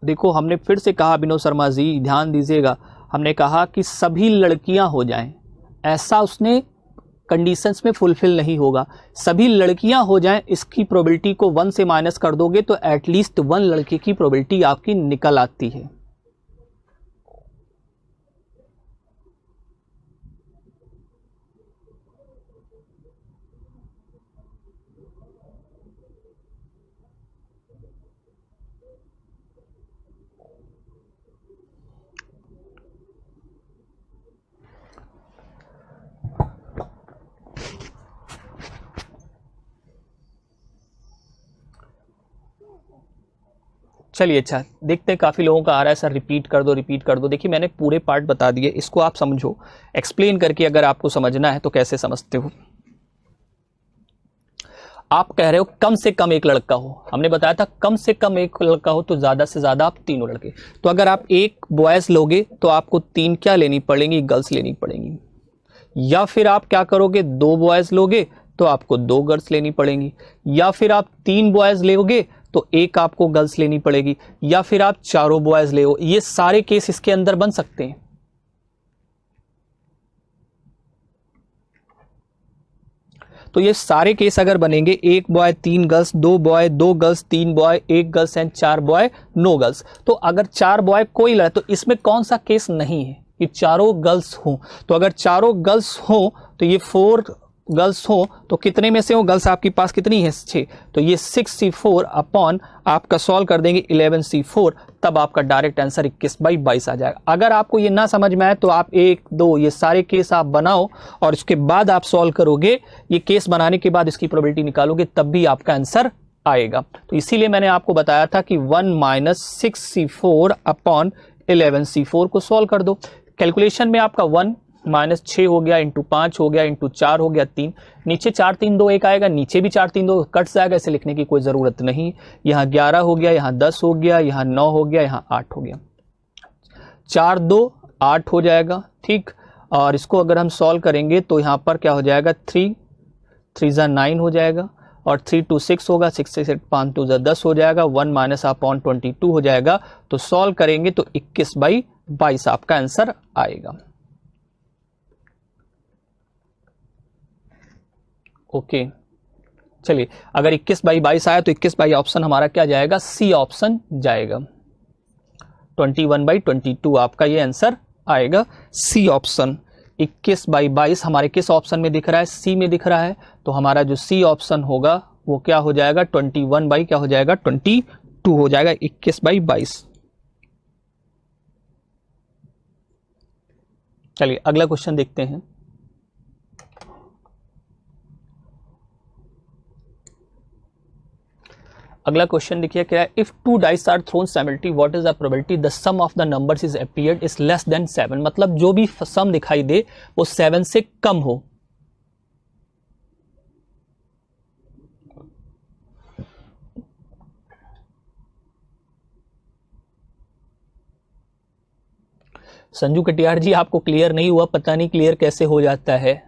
देखो हमने फिर से कहा, अभिनव शर्मा जी ध्यान दीजिएगा, हमने कहा कि सभी लड़कियां हो जाएं, ऐसा उसने कंडीशंस में फुलफिल नहीं होगा। सभी लड़कियां हो जाएं, इसकी प्रोबेबिलिटी को 1 से माइनस कर दोगे तो एटलीस्ट 1 लड़के की प्रोबेबिलिटी आपकी निकल आती है। चलिए अच्छा देखते हैं, काफ़ी लोगों का आ रहा है सर रिपीट कर दो रिपीट कर दो। देखिए मैंने पूरे पार्ट बता दिए, इसको आप समझो, एक्सप्लेन करके अगर आपको समझना है तो कैसे समझते हो। आप कह रहे हो कम से कम 1 लड़का हो, हमने बताया था कम से कम 1 लड़का हो तो ज़्यादा से ज़्यादा आप 3 लड़के। तो अगर आप 1 बॉयज़ लोगे तो आपको 3 क्या लेनी पड़ेंगी, गर्ल्स लेनी पड़ेंगी। या फिर आप क्या करोगे, 2 बॉयज़ लोगे तो आपको 2 गर्ल्स लेनी पड़ेंगी। या फिर आप 3 बॉयज़ लोगे तो 1 आपको गर्ल्स लेनी पड़ेगी। या फिर आप चारों बॉयज़ ले, ये सारे केस इसके अंदर बन सकते हैं। तो ये सारे केस अगर बनेंगे, 1 boy 3 girls, 2 boy 2 girls, 3 boy 1 girls and 4 boy no girls. तो अगर 4 बॉय कोई लड़का, तो इसमें कौन सा केस नहीं है कि चारों गर्ल्स हो। तो अगर चारों गर्ल्स हो तो ये 4 गर्ल्स हो तो कितने में से हो, गर्ल्स आपके पास कितनी है 6, तो ये 6C4 अपॉन आपका सॉल्व कर देंगे 11C4, तब आपका डायरेक्ट आंसर 21/22 आ जाएगा। अगर आपको ये ना समझ में आए तो आप 1 2 ये सारे केस आप बनाओ और इसके बाद आप सॉल्व करोगे। ये केस बनाने के बाद इसकी प्रोबेबिलिटी निकालोगे तब भी आपका आंसर आएगा। तो इसीलिए मैंने आपको बताया था कि 1 - 6C4 अपॉन 11C4 को सॉल्व कर दो। कैलकुलेशन में आपका 1 - 6 हो गया, इंटू 5 हो गया, इंटू 4 हो गया 3, नीचे 4 3 2 1 आएगा, नीचे भी 4 3 2 कट जाएगा, इसे लिखने की कोई ज़रूरत नहीं। यहाँ 11 हो गया, यहाँ 10 हो गया, यहाँ 9 हो गया, यहाँ 8 हो गया, 4 2 8 हो जाएगा। ठीक, और इसको अगर हम सॉल्व करेंगे तो यहाँ पर क्या हो जाएगा, 3 3 ज़ा 9 हो जाएगा, और 3 2 6 होगा, 6 से 5 2 ज़ा 10 हो जाएगा, 1 माइनस अपॉन 22 हो जाएगा। तो सॉल्व करेंगे तो 21/22 आपका आंसर आएगा। ओके चलिए, अगर 21/22 आया तो 21 ऑप्शन हमारा क्या जाएगा, सी ऑप्शन जाएगा। 21/22 आपका ये आंसर आएगा, सी ऑप्शन। 21/22 हमारे किस ऑप्शन में दिख रहा है, सी में दिख रहा है, तो हमारा जो सी ऑप्शन होगा वो क्या हो जाएगा, 21 क्या हो जाएगा, 22 हो जाएगा। 21/22। चलिए अगला क्वेश्चन देखते हैं। अगला क्वेश्चन देखिए क्या है, if 2 dice are thrown simultaneously what is the probability the sum of the numbers is appeared is less than 7। मतलब जो भी सम दिखाई दे वो 7 से कम हो। संजू कटियार जी आपको क्लियर नहीं हुआ, पता नहीं क्लियर कैसे हो जाता है।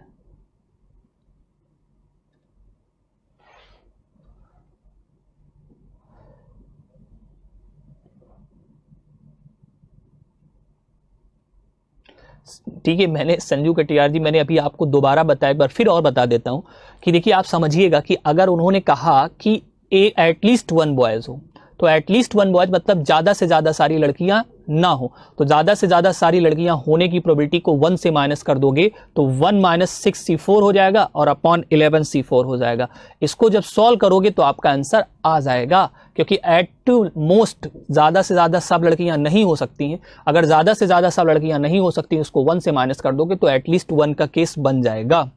ठीक है, मैंने संजू कटियार जी मैंने अभी आपको दोबारा बताया, एक बार फिर और बता देता हूं कि देखिए आप समझिएगा कि अगर उन्होंने कहा कि एटलीस्ट 1 बॉयज हो, तो एटलीस्ट 1 बॉयज मतलब ज्यादा से ज्यादा सारी लड़कियां ना हो, तो ज्यादा से ज्यादा सारी लड़कियां होने की प्रोबेबिलिटी को 1 से माइनस कर दोगे तो 1 माइनस 6c4 हो जाएगा और अपॉन 11c4 हो जाएगा। इसको जब सॉल्व करोगे तो आपका आंसर आ जाएगा, क्योंकि एट मोस्ट ज्यादा से ज्यादा सब लड़कियां नहीं हो सकती हैं। अगर ज्यादा से ज्यादा सब लड़कियां नहीं हो सकती, उसको 1 से माइनस कर दोगे तो एटलीस्ट 1 का केस बन जाएगा।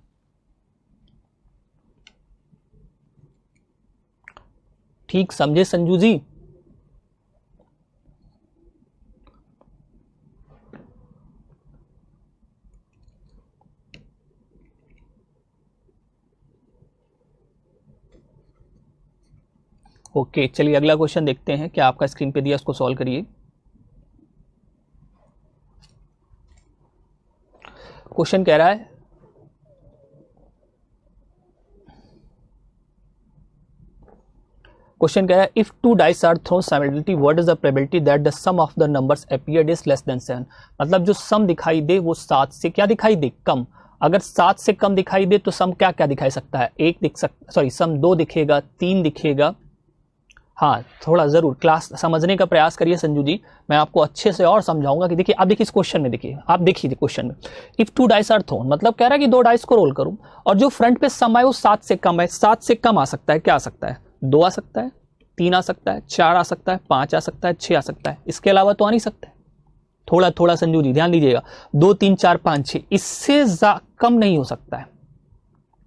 ठीक समझे संजू जी? ओके चलिए अगला क्वेश्चन देखते हैं, क्या आपका स्क्रीन पे दिया, उसको सॉल्व करिए। क्वेश्चन कह रहा है if 2 dice are thrown simultaneously what is the probability that the sum of the numbers appeared is less than 7। मतलब जो सम दिखाई दे वो 7 से क्या दिखाई दे, कम। अगर 7 से कम दिखाई दे तो सम क्या क्या दिखाई सकता है, सम 2 दिखेगा, 3 दिखेगा। हाँ थोड़ा जरूर क्लास समझने का प्रयास करिए संजू जी, मैं आपको अच्छे से और समझाऊंगा कि देखिए आप देखिए इस क्वेश्चन में, देखिए आप देखिए क्वेश्चन में इफ 2 डाइस आर थ्रोन, मतलब कह रहा है कि 2 डाइस को रोल करूं और जो फ्रंट पे सम है वो 7 से कम है। 7 से कम आ सकता है, क्या आ सकता है, 2 आ सकता है, 3 आ सकता है, 4 आ सकता है, 5 आ सकता है, 6 आ सकता है, इसके अलावा तो आ नहीं सकता है। थोड़ा थोड़ा संजू जी ध्यान दीजिएगा, 2 3 4 5 6 इससे कम नहीं हो सकता है,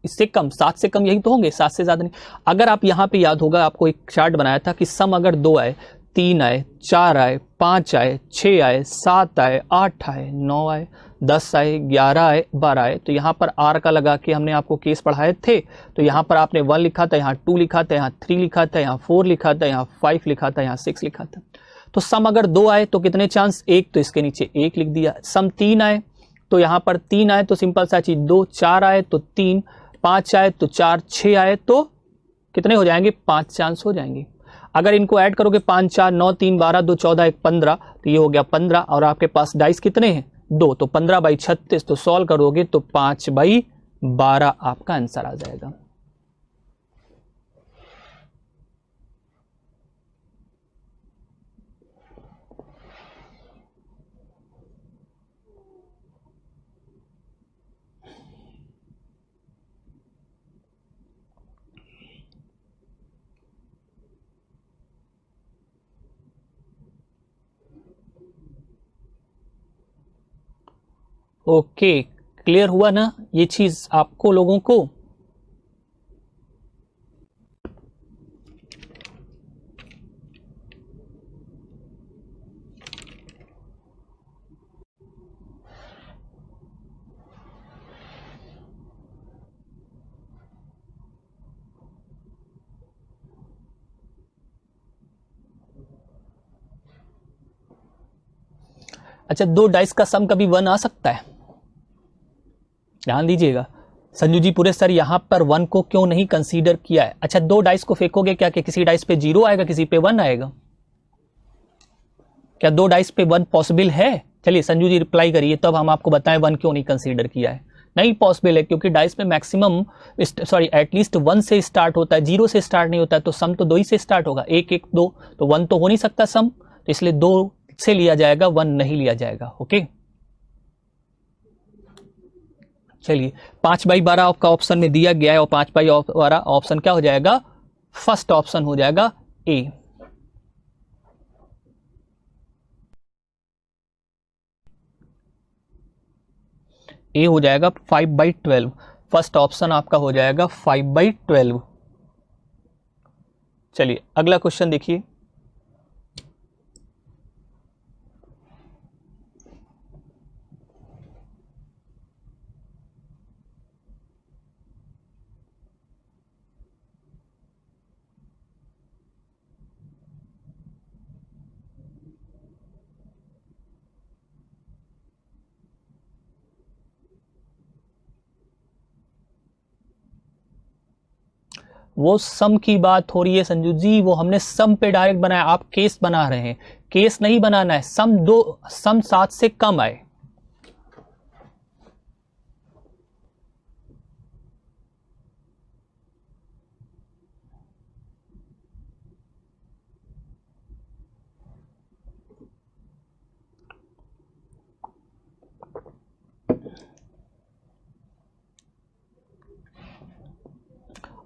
इससे कम, 7 से कम यही तो होंगे, 7 से ज्यादा नहीं। अगर आप यहां पे याद होगा आपको एक चार्ट बनाया था कि सम अगर 2 आए, 3 आए, 4 आए, 5 आए, 6 आए, 7 आए, 8 आए, 9 आए, 10 आए, 11 आए, 12 आए, तो यहां पर आर का लगा के हमने आपको केस पढ़ाए थे। तो यहां पर आपने 1 लिखा था, यहां 2 लिखा था, यहां 3 लिखा था, यहां 4 लिखा था, यहां 5 लिखा था, यहां 6 लिखा था। तो सम अगर 2 आए तो कितने चांस, 1, तो इसके नीचे 1 लिख दिया। सम 3 आए तो यहां पर 3 आए तो सिंपल सा चीज 2, 4 आए तो 3, 5 आए तो 4, 6 आए तो कितने हो जाएंगे, 5 चांस हो जाएंगे। अगर इनको ऐड करोगे 5 4 9 3 12 2 14 1 15, तो ये हो गया 15, और आपके पास डाइस कितने हैं, 2, तो 15/36, तो सॉल्व करोगे तो 5/12 आपका आंसर आ जाएगा। ओके क्लियर हुआ ना ये चीज आपको लोगों को? अच्छा, 2 डाइस का सम कभी 1 आ सकता है, ध्यान दीजिएगा। संजू जी पूरे सर यहाँ पर 1 को क्यों नहीं कंसीडर किया है? अच्छा, 2 डाइस को फेंकोगे क्या कि किसी डाइस पे 0 आएगा, किसी पे 1 आएगा? क्या 2 डाइस पे 1 पॉसिबल है? चलिए संजू जी रिप्लाई करिए, तब हम आपको बताएं 1 क्यों नहीं कंसीडर किया है। नहीं पॉसिबल है, क्योंकि डाइस में मैक्सिमम एटलीस्ट 1 से स्टार्ट होता है, 0 से स्टार्ट नहीं होता है। तो सम तो 2 ही से स्टार्ट होगा, 1 1 2, तो 1 तो हो नहीं सकता सम, तो इसलिए 2 से लिया जाएगा, 1 नहीं लिया जाएगा। ओके, चलिए 5/12 आपका ऑप्शन में दिया गया है, और 5/12 ऑप्शन क्या हो जाएगा? फर्स्ट ऑप्शन हो जाएगा ए। ए हो जाएगा 5/12, फर्स्ट ऑप्शन आपका हो जाएगा 5/12। चलिए अगला क्वेश्चन देखिए। वो सम की बात हो रही है संजू जी, वो हमने सम पे डायरेक्ट बनाया, आप केस बना रहे हैं। केस नहीं बनाना है, सम 7 से कम आए।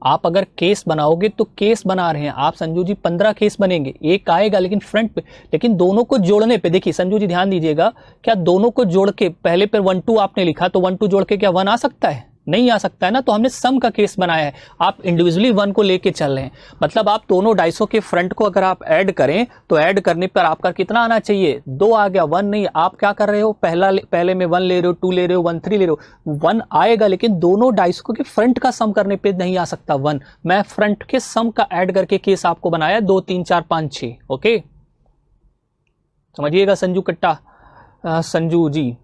आप अगर केस बनाओगे तो केस बना रहे हैं आप संजू जी, 15 केस बनेंगे, एक आएगा लेकिन फ्रंट पे, लेकिन दोनों को जोड़ने पे देखिए संजू जी ध्यान दीजिएगा, क्या दोनों को जोड़ के पहले पे 1 2 आपने लिखा तो 1 2 जोड़ के क्या 1 आ सकता है? नहीं आ सकता है ना, तो हमने सम का केस बनाया है। आप इंडिविजुअली 1 को लेके चल रहे हैं, मतलब आप दोनों डाइसों के फ्रंट को अगर आप ऐड करें तो ऐड करने पर आपका कितना आना चाहिए? 2 आ गया, 1 नहीं। आप क्या कर रहे हो, पहले में 1 ले रहे हो, 2 ले रहे हो, 1 3 ले रहे हो, 1 आएगा, लेकिन दोनों डाइसों के फ्रंट का सम करने पे नहीं आ सकता 1। मैं फ्रंट के सम का ऐड करके केस आपको बनाया 2 3 4 5 6। ओके, समझिएगा संजू कट्टा, संजू जी।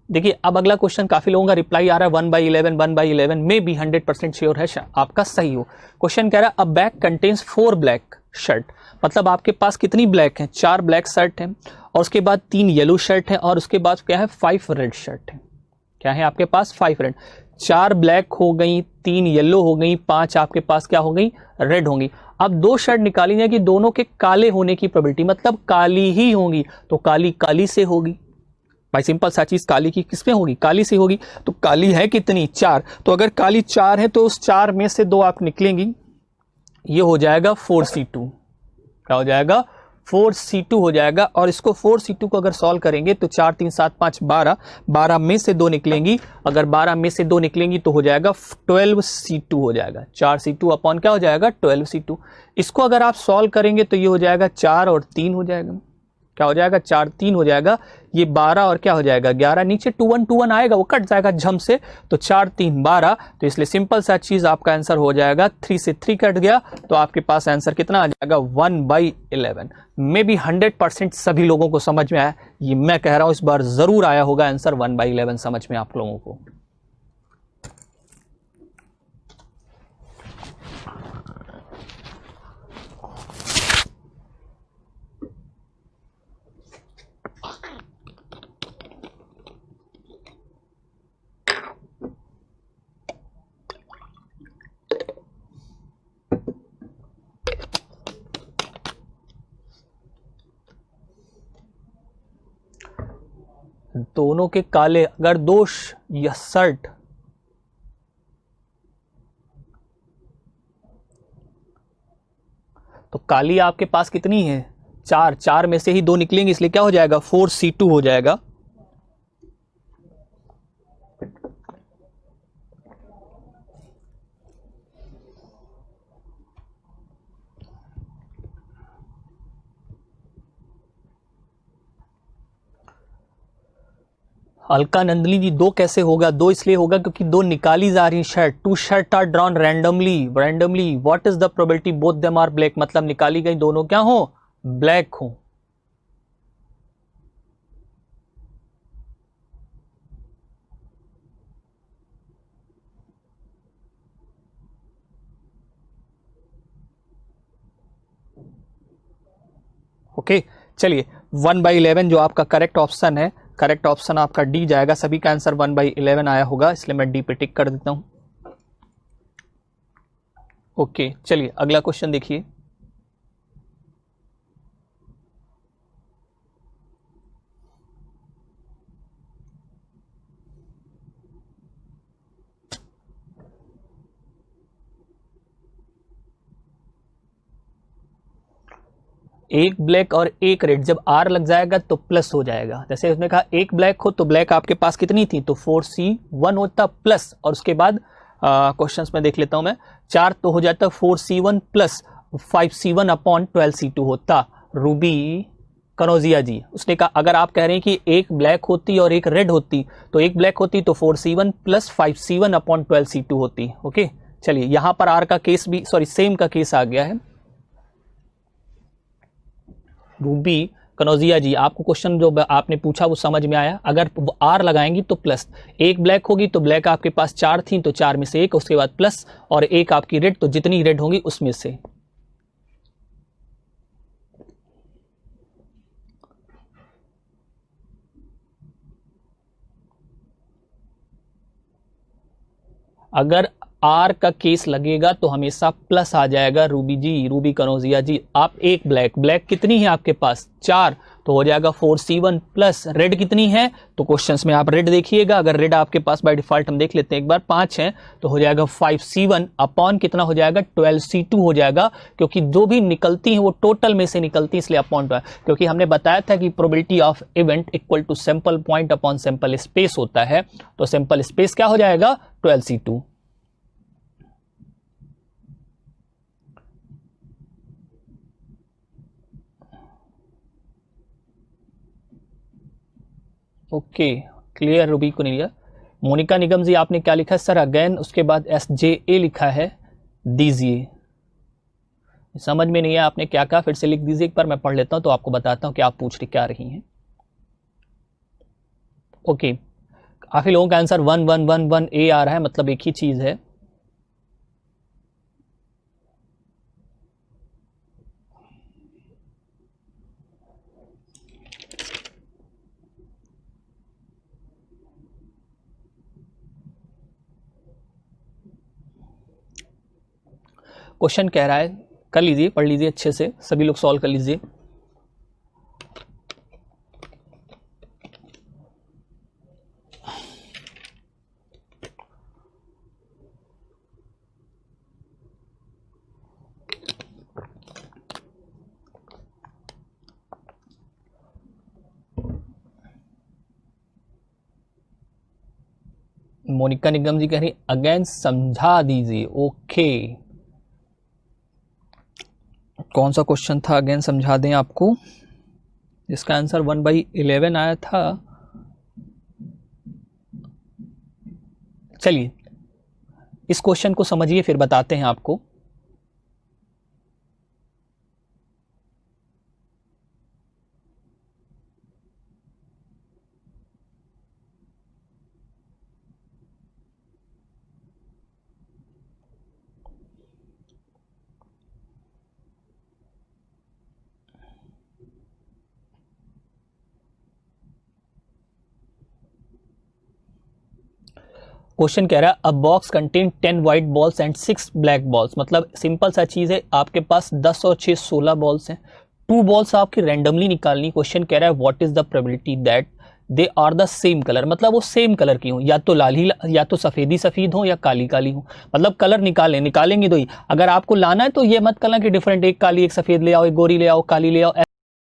देखिए अब अगला क्वेश्चन काफी लोगों का रिप्लाई आ रहा है 1/11 में भी 100% श्योर है आपका सही हो। क्वेश्चन कह रहा है अ बैग कंटेन्स 4 ब्लैक शर्ट, मतलब आपके पास कितनी ब्लैक है? 4 ब्लैक शर्ट है, और उसके बाद 3 येलो शर्ट है, और उसके बाद क्या है 5 रेड शर्ट है। क्या है आपके पास? 5 रेड। 4 ब्लैक हो गई, 3 येलो हो गई, 5 आपके पास क्या हो गई? रेड होंगी। अब 2 शर्ट निकाली जाए कि दोनों के काले होने की प्रोबेबिलिटी, मतलब काली ही होंगी, तो काली काली से होगी भाई, सिंपल सा चीज काली की किसमें होगी? काली से होगी। तो काली है कितनी? 4। तो अगर काली 4 है तो उस 4 में से 2 आप निकलेंगी, ये हो जाएगा 4C2। क्या हो जाएगा? 4C2 हो जाएगा। और इसको 4C2 को अगर सॉल्व करेंगे तो 4 3 7 5 12, 12 में से 2 निकलेंगी। अगर 12 में से 2 निकलेंगी तो हो जाएगा 12C2 हो जाएगा। 4C2 अपॉन क्या हो जाएगा? 12C2। इसको अगर आप सॉल्व करेंगे तो ये हो जाएगा 4 और 3 हो जाएगा। क्या हो जाएगा? 4 3 हो जाएगा। ये 12 और क्या हो जाएगा? 11। नीचे 2 1 2 1 आएगा, वो कट जाएगा झम से, तो 4 3 12। तो इसलिए सिंपल सा चीज आपका आंसर हो जाएगा 3 से 3 कट गया, तो आपके पास आंसर कितना आ जाएगा? 1/11। मे भी 100% सभी लोगों को समझ में आया, ये मैं कह रहा हूं इस बार जरूर आया होगा आंसर 1/11 समझ में आप लोगों को। दोनों के काले, अगर 2 शर्ट, तो काली आपके पास कितनी है? 4। 4 में से ही 2 निकलेंगे, इसलिए क्या हो जाएगा? 4C2 हो जाएगा। अलका नंदनी जी 2 कैसे होगा? 2 इसलिए होगा क्योंकि 2 निकाली जा रही shirt. 2 shirt are drawn randomly. What is the probability both them are black, मतलब निकाली गई दोनों क्या हो? ब्लैक हो। ओके चलिए 1/11 जो आपका करेक्ट ऑप्शन है, करेक्ट ऑप्शन आपका डी जाएगा। सभी का आंसर 1/11 आया होगा, इसलिए मैं डी पे टिक कर देता हूं। ओके चलिए अगला क्वेश्चन देखिए। एक ब्लैक और एक रेड, जब आर लग जाएगा तो प्लस हो जाएगा। जैसे उसने कहा एक ब्लैक हो तो ब्लैक आपके पास कितनी थी, तो 4C1 होता प्लस, और उसके बाद क्वेश्चंस में देख लेता हूं मैं, 4 तो हो जाता 4C1 plus 5C1 upon 12C2 होता। रूबी कनौजिया जी उसने कहा अगर आप कह रहे हैं कि एक ब्लैक होती और एक रेड होती, तो एक ब्लैक होती तो 4C1 plus 5C1 upon 12C2 होती। ओके चलिए यहां पर आर का केस भी, सॉरी सेम का केस आ गया है। रूबी कनौजिया जी आपको क्वेश्चन जो आपने पूछा वो समझ में आया। अगर आर लगाएंगी तो प्लस, एक ब्लैक होगी तो ब्लैक आपके पास 4 थी तो 4 में से एक, उसके बाद प्लस, और एक आपकी रेड तो जितनी रेड होंगी उसमें से। अगर आर का केस लगेगा तो हमेशा प्लस आ जाएगा रूबी जी, रूबी कनौजिया जी। आप एक ब्लैक, ब्लैक कितनी है आपके पास 4, तो हो जाएगा 4C1 प्लस रेड कितनी है, तो क्वेश्चंस में आप रेड देखिएगा, अगर रेड आपके पास बाय डिफॉल्ट हम देख लेते हैं एक बार 5 है, तो हो जाएगा 5C1 अपॉन कितना हो जाएगा 12C2 हो जाएगा, क्योंकि जो भी निकलती है वो टोटल में से निकलती है इसलिए अपॉन 12, क्योंकि हमने बताया था कि probability of event equal to sample point upon sample space होता है, तो सैंपल स्पेस क्या हो जाएगा 12C2। ओके क्लियर रूबी को नहीं लिया। मोनिका निगम जी आपने क्या लिखा है सर अगेन, उसके बाद SJA लिखा है, दीजिए। समझ में नहीं है आपने क्या कहा, फिर से लिख दीजिए एक बार, मैं पढ़ लेता हूं तो आपको बताता हूं कि आप पूछ क्या रही हैं। ओके काफी लोगों का आंसर 1111A आ रहा है, मतलब एक ही चीज है। क्वेश्चन कह रहा है, कर लीजिए, पढ़ लीजिए अच्छे से, सभी लोग सॉल्व कर लीजिए। मोनिका निगम जी कह रही अगेन समझा दीजिए। ओके कौन सा क्वेश्चन था अगेन समझा दें आपको, जिसका आंसर 1/11 आया था। चलिए इस क्वेश्चन को समझिए फिर बताते हैं आपको। क्वेश्चन कह रहा है अ box contain 10 white balls and 6 black balls, मतलब सिंपल सा चीज है, आपके पास 10 और 6 16 बॉल्स हैं, 2 बॉल्स आपकी रैंडमली निकालनी। क्वेश्चन कह रहा है what is the probability that they are the same colour, मतलब वो सेम कलर की हो, या तो लाल ही या तो सफेदी सफेद हो या काली काली हो, मतलब कलर निकालेंगे दो ही। अगर आपको लाना है तो ये मत करना कि डिफरेंट, एक काली एक सफेद ले आओ, एक गोरी ले आओ, काली ले आओ,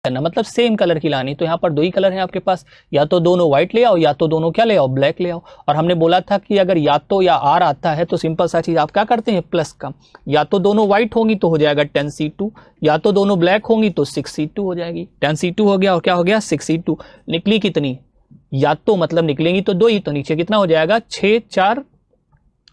करना, मतलब सेम कलर की लानी। तो यहाँ पर 2 ही कलर हैं आपके पास, या तो दोनों व्हाइट ले आओ या तो दोनों क्या ले आओ ब्लैक ले आओ। और हमने बोला था कि अगर या तो या आर आता है तो सिंपल सा चीज आप क्या करते हैं प्लस का, या तो दोनों व्हाइट होंगी तो हो जाएगा 10C2, या तो दोनों ब्लैक होंगी तो 6C2 हो जाएगी। 10C2 हो गया और क्या हो गया 6C2। निकली कितनी, या तो मतलब निकलेंगी तो 2 ही, तो नीचे कितना हो जाएगा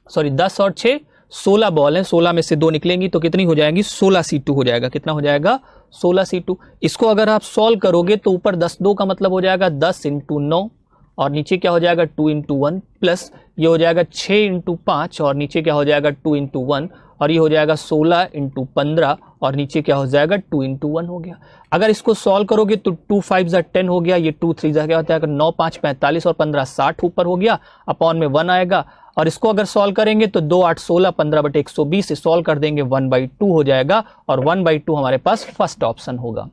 10 और 6 16 बॉल है, 16 में से 2 निकलेंगी तो कितनी हो जाएंगी 16C2 हो जाएगा। कितना हो जाएगा 16C2। इसको अगर आप सॉल्व करोगे तो ऊपर 10 2 का मतलब हो जाएगा 10 × 9, और नीचे क्या हो जाएगा 2 × 1, प्लस ये हो जाएगा 6 × 5, और नीचे क्या हो जाएगा 2 × 1, और ये हो जाएगा 16 × 15, और नीचे क्या हो जाएगा 2 into 1 हो गया। अगर इसको सॉल्व करोगे तो 2 5 10 हो गया, ये 2 3 क्या होता है 9 5 45 और 15 60 ऊपर हो गया, अपॉन में 1 आएगा। और इसको अगर सॉल्व करेंगे तो 2 8 16 15/120 से सॉल्व कर देंगे 1/2 हो जाएगा, और 1/2 हमारे पास फर्स्ट ऑप्शन होगा।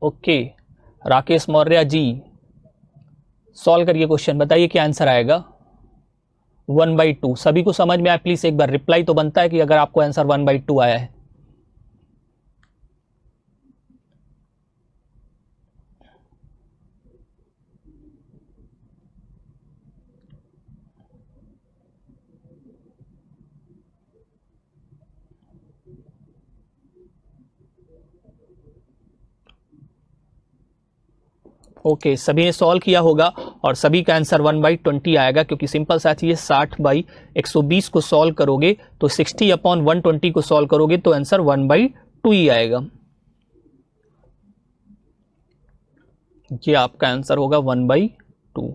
ओके राकेश मौर्य जी सॉल्व करिए क्वेश्चन, बताइए क्या आंसर आएगा। 1/2 सभी को समझ में आया प्लीज एक बार रिप्लाई तो बनता है कि अगर आपको आंसर 1/2 आया है। ओके सभी ने सॉल्व किया होगा और सभी का आंसर 1/20 आएगा, क्योंकि सिंपल सा चीज है 60/120 को सॉल्व करोगे तो 60/120 को सॉल्व करोगे तो आंसर 1/2 ही आएगा। ये आपका आंसर होगा 1/2।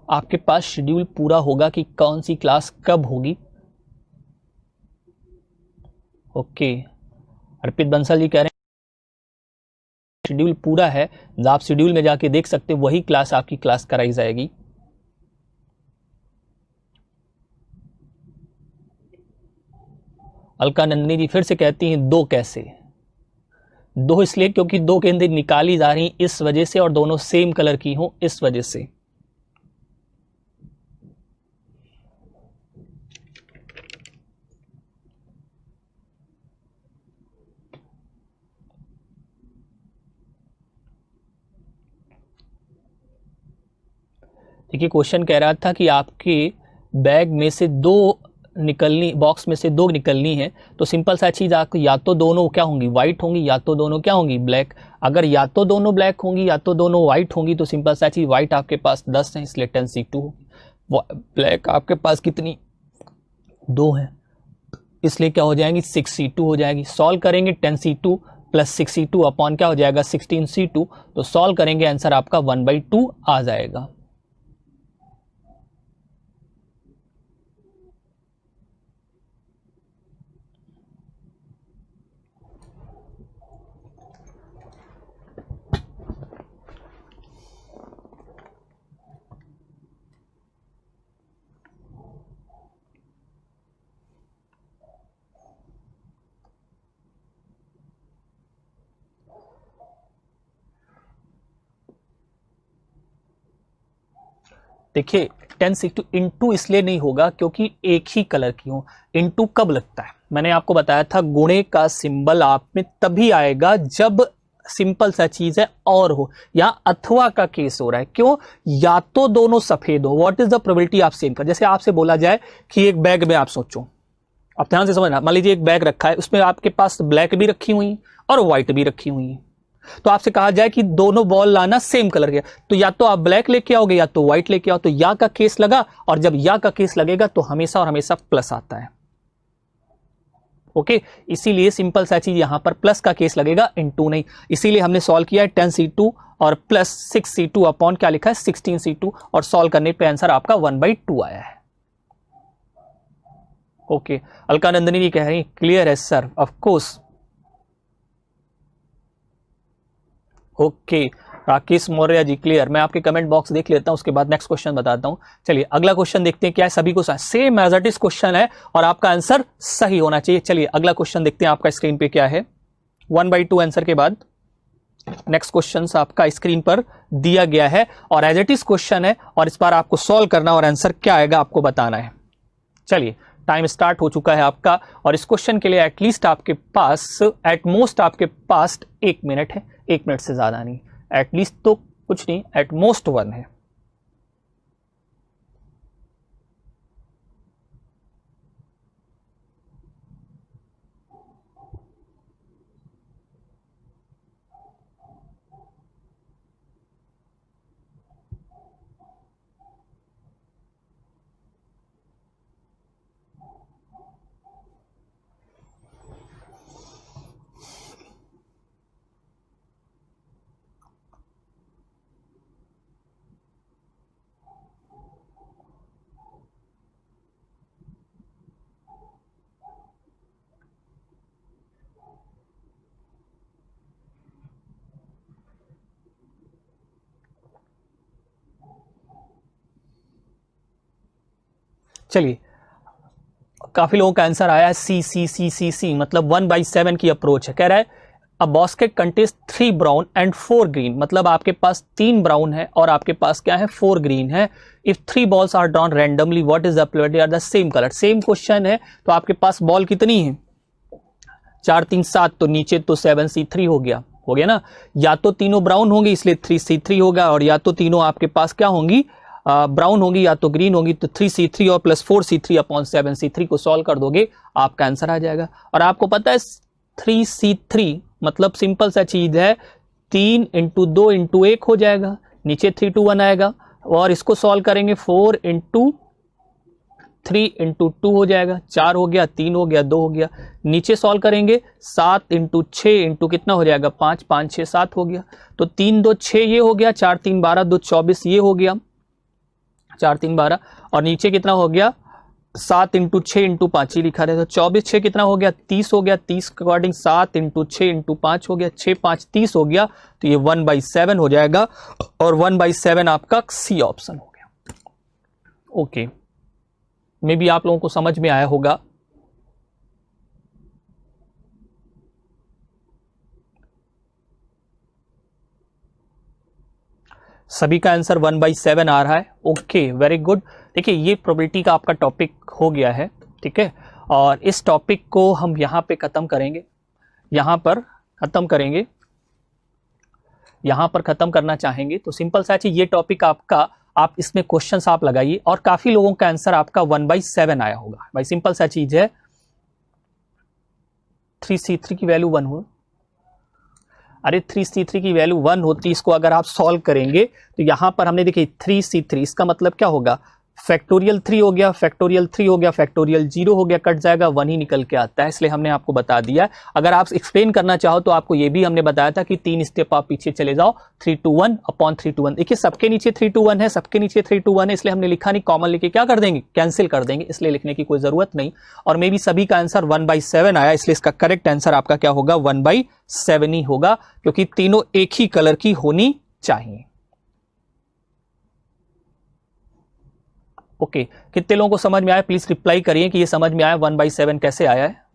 आपके पास शेड्यूल पूरा होगा कि कौन सी क्लास कब होगी। ओके अर्पित बंसल जी कह रहे हैं शेड्यूल पूरा है, आप शेड्यूल में जाके देख सकते हैं, वही क्लास आपकी क्लास कराई जाएगी। अलका नंदिनी जी फिर से कहती हैं 2 कैसे। 2 इसलिए क्योंकि 2 गेंदें निकाली जा रही इस वजह से, और दोनों सेम कलर की हों इस वजह से। देखिए क्वेश्चन कह रहा था कि आपके बैग में से 2 निकलनी, बॉक्स में से 2 निकलनी है, तो सिंपल सा चीज आपको या तो दोनों क्या होंगी व्हाइट होंगी, या तो दोनों क्या होंगी ब्लैक। अगर या तो दोनों ब्लैक होंगी या तो दोनों व्हाइट होंगी तो सिंपल सा चीज व्हाइट आपके पास 10 है इसलिए 10C2 होगी, ब्लैक आपके पास कितनी 2 है इसलिए क्या हो जाएंगी 6C2 हो जाएगी। सॉल्व करेंगे 10C2 प्लस 6C2 अपॉन क्या हो जाएगा 16C2, तो सॉल्व करेंगे आंसर आपका 1/2 आ जाएगा। देखिए 10C2 इंटू इसलिए नहीं होगा क्योंकि एक ही कलर की हो। इंटू कब लगता है, मैंने आपको बताया था गुणे का सिंबल आप में तभी आएगा जब सिंपल सा चीज है और हो, या अथवा का केस हो रहा है। क्यों, या तो दोनों सफेद हो, व्हाट इज द प्रोबेबिलिटी आप सेम कर, जैसे आपसे बोला जाए कि एक बैग में आप सोचो, आप ध्यान से समझना, मान लीजिए एक बैग रखा है उसमें आपके पास ब्लैक भी रखी हुई और व्हाइट भी रखी हुई है, तो आपसे कहा जाए कि दोनों बॉल लाना सेम कलर के, तो या तो आप ब्लैक लेके आओगे या तो व्हाइट लेके आओ, तो या का केस लगा, और जब या का केस लगेगा तो हमेशा और हमेशा प्लस आता है। ओके इसीलिए सिंपल सा चीज यहां पर प्लस का केस लगेगा इनटू नहीं, इसीलिए हमने सॉल्व किया है 10C2 और प्लस 6C2 अपॉन क्या लिखा है 16C2, और सॉल्व करने पे आंसर आपका 1/2 आया है। ओके अलका नंदिनी जी कह रही क्लियर है sir, of course. Okay Rakesh Maurya ji clear, मैं आपके कमेंट बॉक्स देख लेता हूं उसके बाद नेक्स्ट क्वेश्चन बताता हूं। चलिए अगला क्वेश्चन देखते हैं, क्या है सभी को same as it is question है और आपका आंसर सही होना चाहिए। चलिए अगला क्वेश्चन देखते हैं आपका स्क्रीन पे क्या है। 1/2 आंसर के बाद नेक्स्ट क्वेश्चन आपका स्क्रीन पर दिया गया है और एज इट इज क्वेश्चन है, और इस बार आपको सॉल्व करना और आंसर क्या आएगा आपको बताना है। चलिए टाइम स्टार्ट हो चुका है आपका, और इस क्वेश्चन के लिए एटलीस्ट आपके पास एटमोस्ट आपके पास 1 मिनट है, 1 मिनट से ज्यादा नहीं, एटलीस्ट तो कुछ नहीं, एटमोस्ट 1 है। चलिए, काफी लोगों का आंसर आया है सी सी सी सी सी, मतलब 1/7 की अप्रोच है। कह रहा है a basket contains 3 brown and 4 green, मतलब आपके पास 3 ब्राउन है और आपके पास क्या है 4 ग्रीन है। If 3 balls are drawn randomly what is the probability are the same colour. Same question है, तो आपके पास बॉल कितनी है 4 3 7, तो नीचे तो 7C3 हो गया ना। या तो तीनों ब्राउन होंगे इसलिए 3C3 होगा, और या तो तीनों आपके पास क्या होंगी ब्राउन होगी या तो ग्रीन होगी, तो 3C3 और प्लस 4C3 अपॉन 7C3 को सॉल्व कर दोगे आपका आंसर आ जाएगा। और आपको पता है 3C3 मतलब सिंपल सा चीज है, 3 × 2 × 1 हो जाएगा, नीचे 3 2 1 आएगा, और इसको सॉल्व करेंगे 4 × 3 × 2 हो जाएगा, 4 हो गया, 3 हो गया, 2 हो गया। नीचे सॉल्व करेंगे 7 × 6 × कितना हो जाएगा 5 5 6 7 हो गया, तो 3 2 6 ये हो गया, 4 3 12 2 24 ये हो गया, 4 3 12, और नीचे कितना हो गया 7 × 6 × 5 ही लिखा रहता, 24 6 कितना हो गया 30 हो गया, 30 के अकॉर्डिंग 7 × 6 × 5 हो गया, 6 5 30 हो गया, तो ये 1/7 हो जाएगा, और 1/7 आपका सी ऑप्शन हो गया। ओके, मे बी आप लोगों को समझ में आया होगा। सभी का आंसर 1/7 आ रहा है। Okay, very good. देखिए, ये प्रोबेबिलिटी का आपका टॉपिक हो गया है, ठीक है, और इस टॉपिक को हम यहां पे खत्म करेंगे, यहां पर खत्म करेंगे, यहां पर खत्म करना चाहेंगे तो सिंपल सा चीज, ये टॉपिक आपका, आप इसमें क्वेश्चंस आप लगाइए, और काफी लोगों का आंसर आपका 1/7 आया होगा। भाई सिंपल सा चीज है, 3C3 की वैल्यू 1 हो, अरे 3C3 की वैल्यू 1 होती, इसको अगर आप सॉल्व करेंगे तो यहां पर हमने देखिए 3C3, इसका मतलब क्या होगा फैक्टोरियल 3 हो गया, फैक्टोरियल 3 हो गया, फैक्टोरियल 0 हो गया, कट जाएगा 1 ही निकल के आता है, इसलिए हमने आपको बता दिया। अगर आप एक्सप्लेन करना चाहो तो आपको ये भी हमने बताया था कि 3 स्टेप आप पीछे चले जाओ, 3 2 1 अपॉन 3 2 1। देखिए सबके नीचे 3 2 1 है, सबके नीचे 3 2 1 है, इसलिए हमने लिखा नहीं, कॉमन लेके क्या कर देंगे कैंसिल कर देंगे, इसलिए लिखने की कोई जरूरत नहीं। और मे भी सभी का आंसर 1/7 आया, इसलिए इसका करेक्ट आंसर आपका क्या होगा 1/7 ही होगा, क्योंकि तीनों एक ही कलर की होनी चाहिए। ओके, कितने लोगों को समझ में आया प्लीज रिप्लाई करिए कि ये समझ में आया 1/7 कैसे आया है।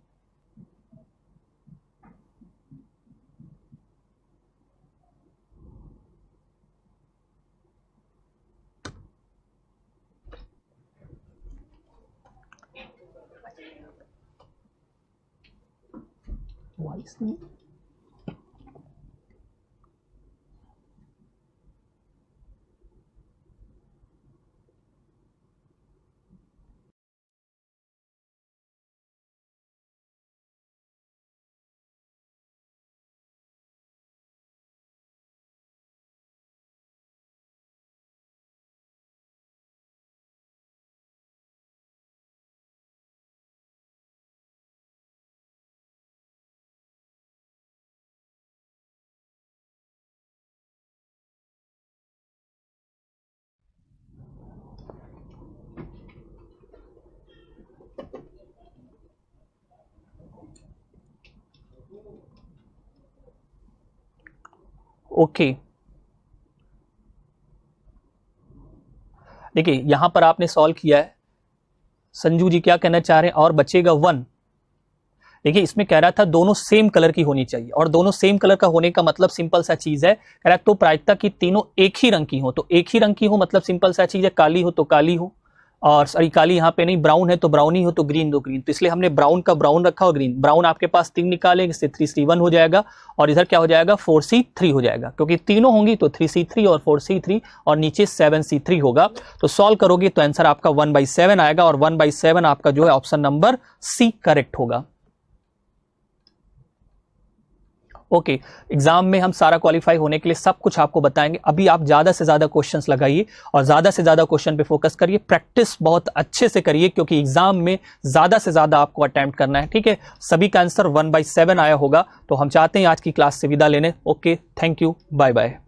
ओके, देखिए यहां पर आपने सॉल्व किया है, संजू जी क्या कहना चाह रहे हैं, और बचेगा 1। देखिए इसमें कह रहा था दोनों सेम कलर की होनी चाहिए, और दोनों सेम कलर का होने का मतलब सिंपल सा चीज है, कह रहा तो प्रायिकता की तीनों एक ही रंग की हो, तो एक ही रंग की हो मतलब सिंपल सा चीज है, काली हो तो काली हो, और सॉरी काली यहाँ पे नहीं, ब्राउन है तो ब्राउन ही हो, तो ग्रीन तो ग्रीन, तो इसलिए हमने ब्राउन का ब्राउन रखा और ग्रीन। ब्राउन आपके पास 3 निकालेंगे, इससे 3C1 हो जाएगा, और इधर क्या हो जाएगा 4C3 हो जाएगा, क्योंकि तीनों होंगी तो 3C3 और 4C3, और नीचे 7C3 होगा। तो सॉल्व करोगे तो आंसर आपका 1/7 आएगा, और 1/7 आपका जो है ऑप्शन नंबर सी करेक्ट होगा। ओके, एग्जाम में हम सारा क्वालिफाई होने के लिए सब कुछ आपको बताएंगे। अभी आप ज्यादा से ज्यादा क्वेश्चंस लगाइए और ज्यादा से ज्यादा क्वेश्चन पे फोकस करिए, प्रैक्टिस बहुत अच्छे से करिए, क्योंकि एग्जाम में ज्यादा से ज्यादा आपको अटेम्प्ट करना है, ठीक है। सभी का आंसर 1/7 आया होगा, तो हम चाहते हैं आज की क्लास से विदा लेने। Okay, thank you, bye bye.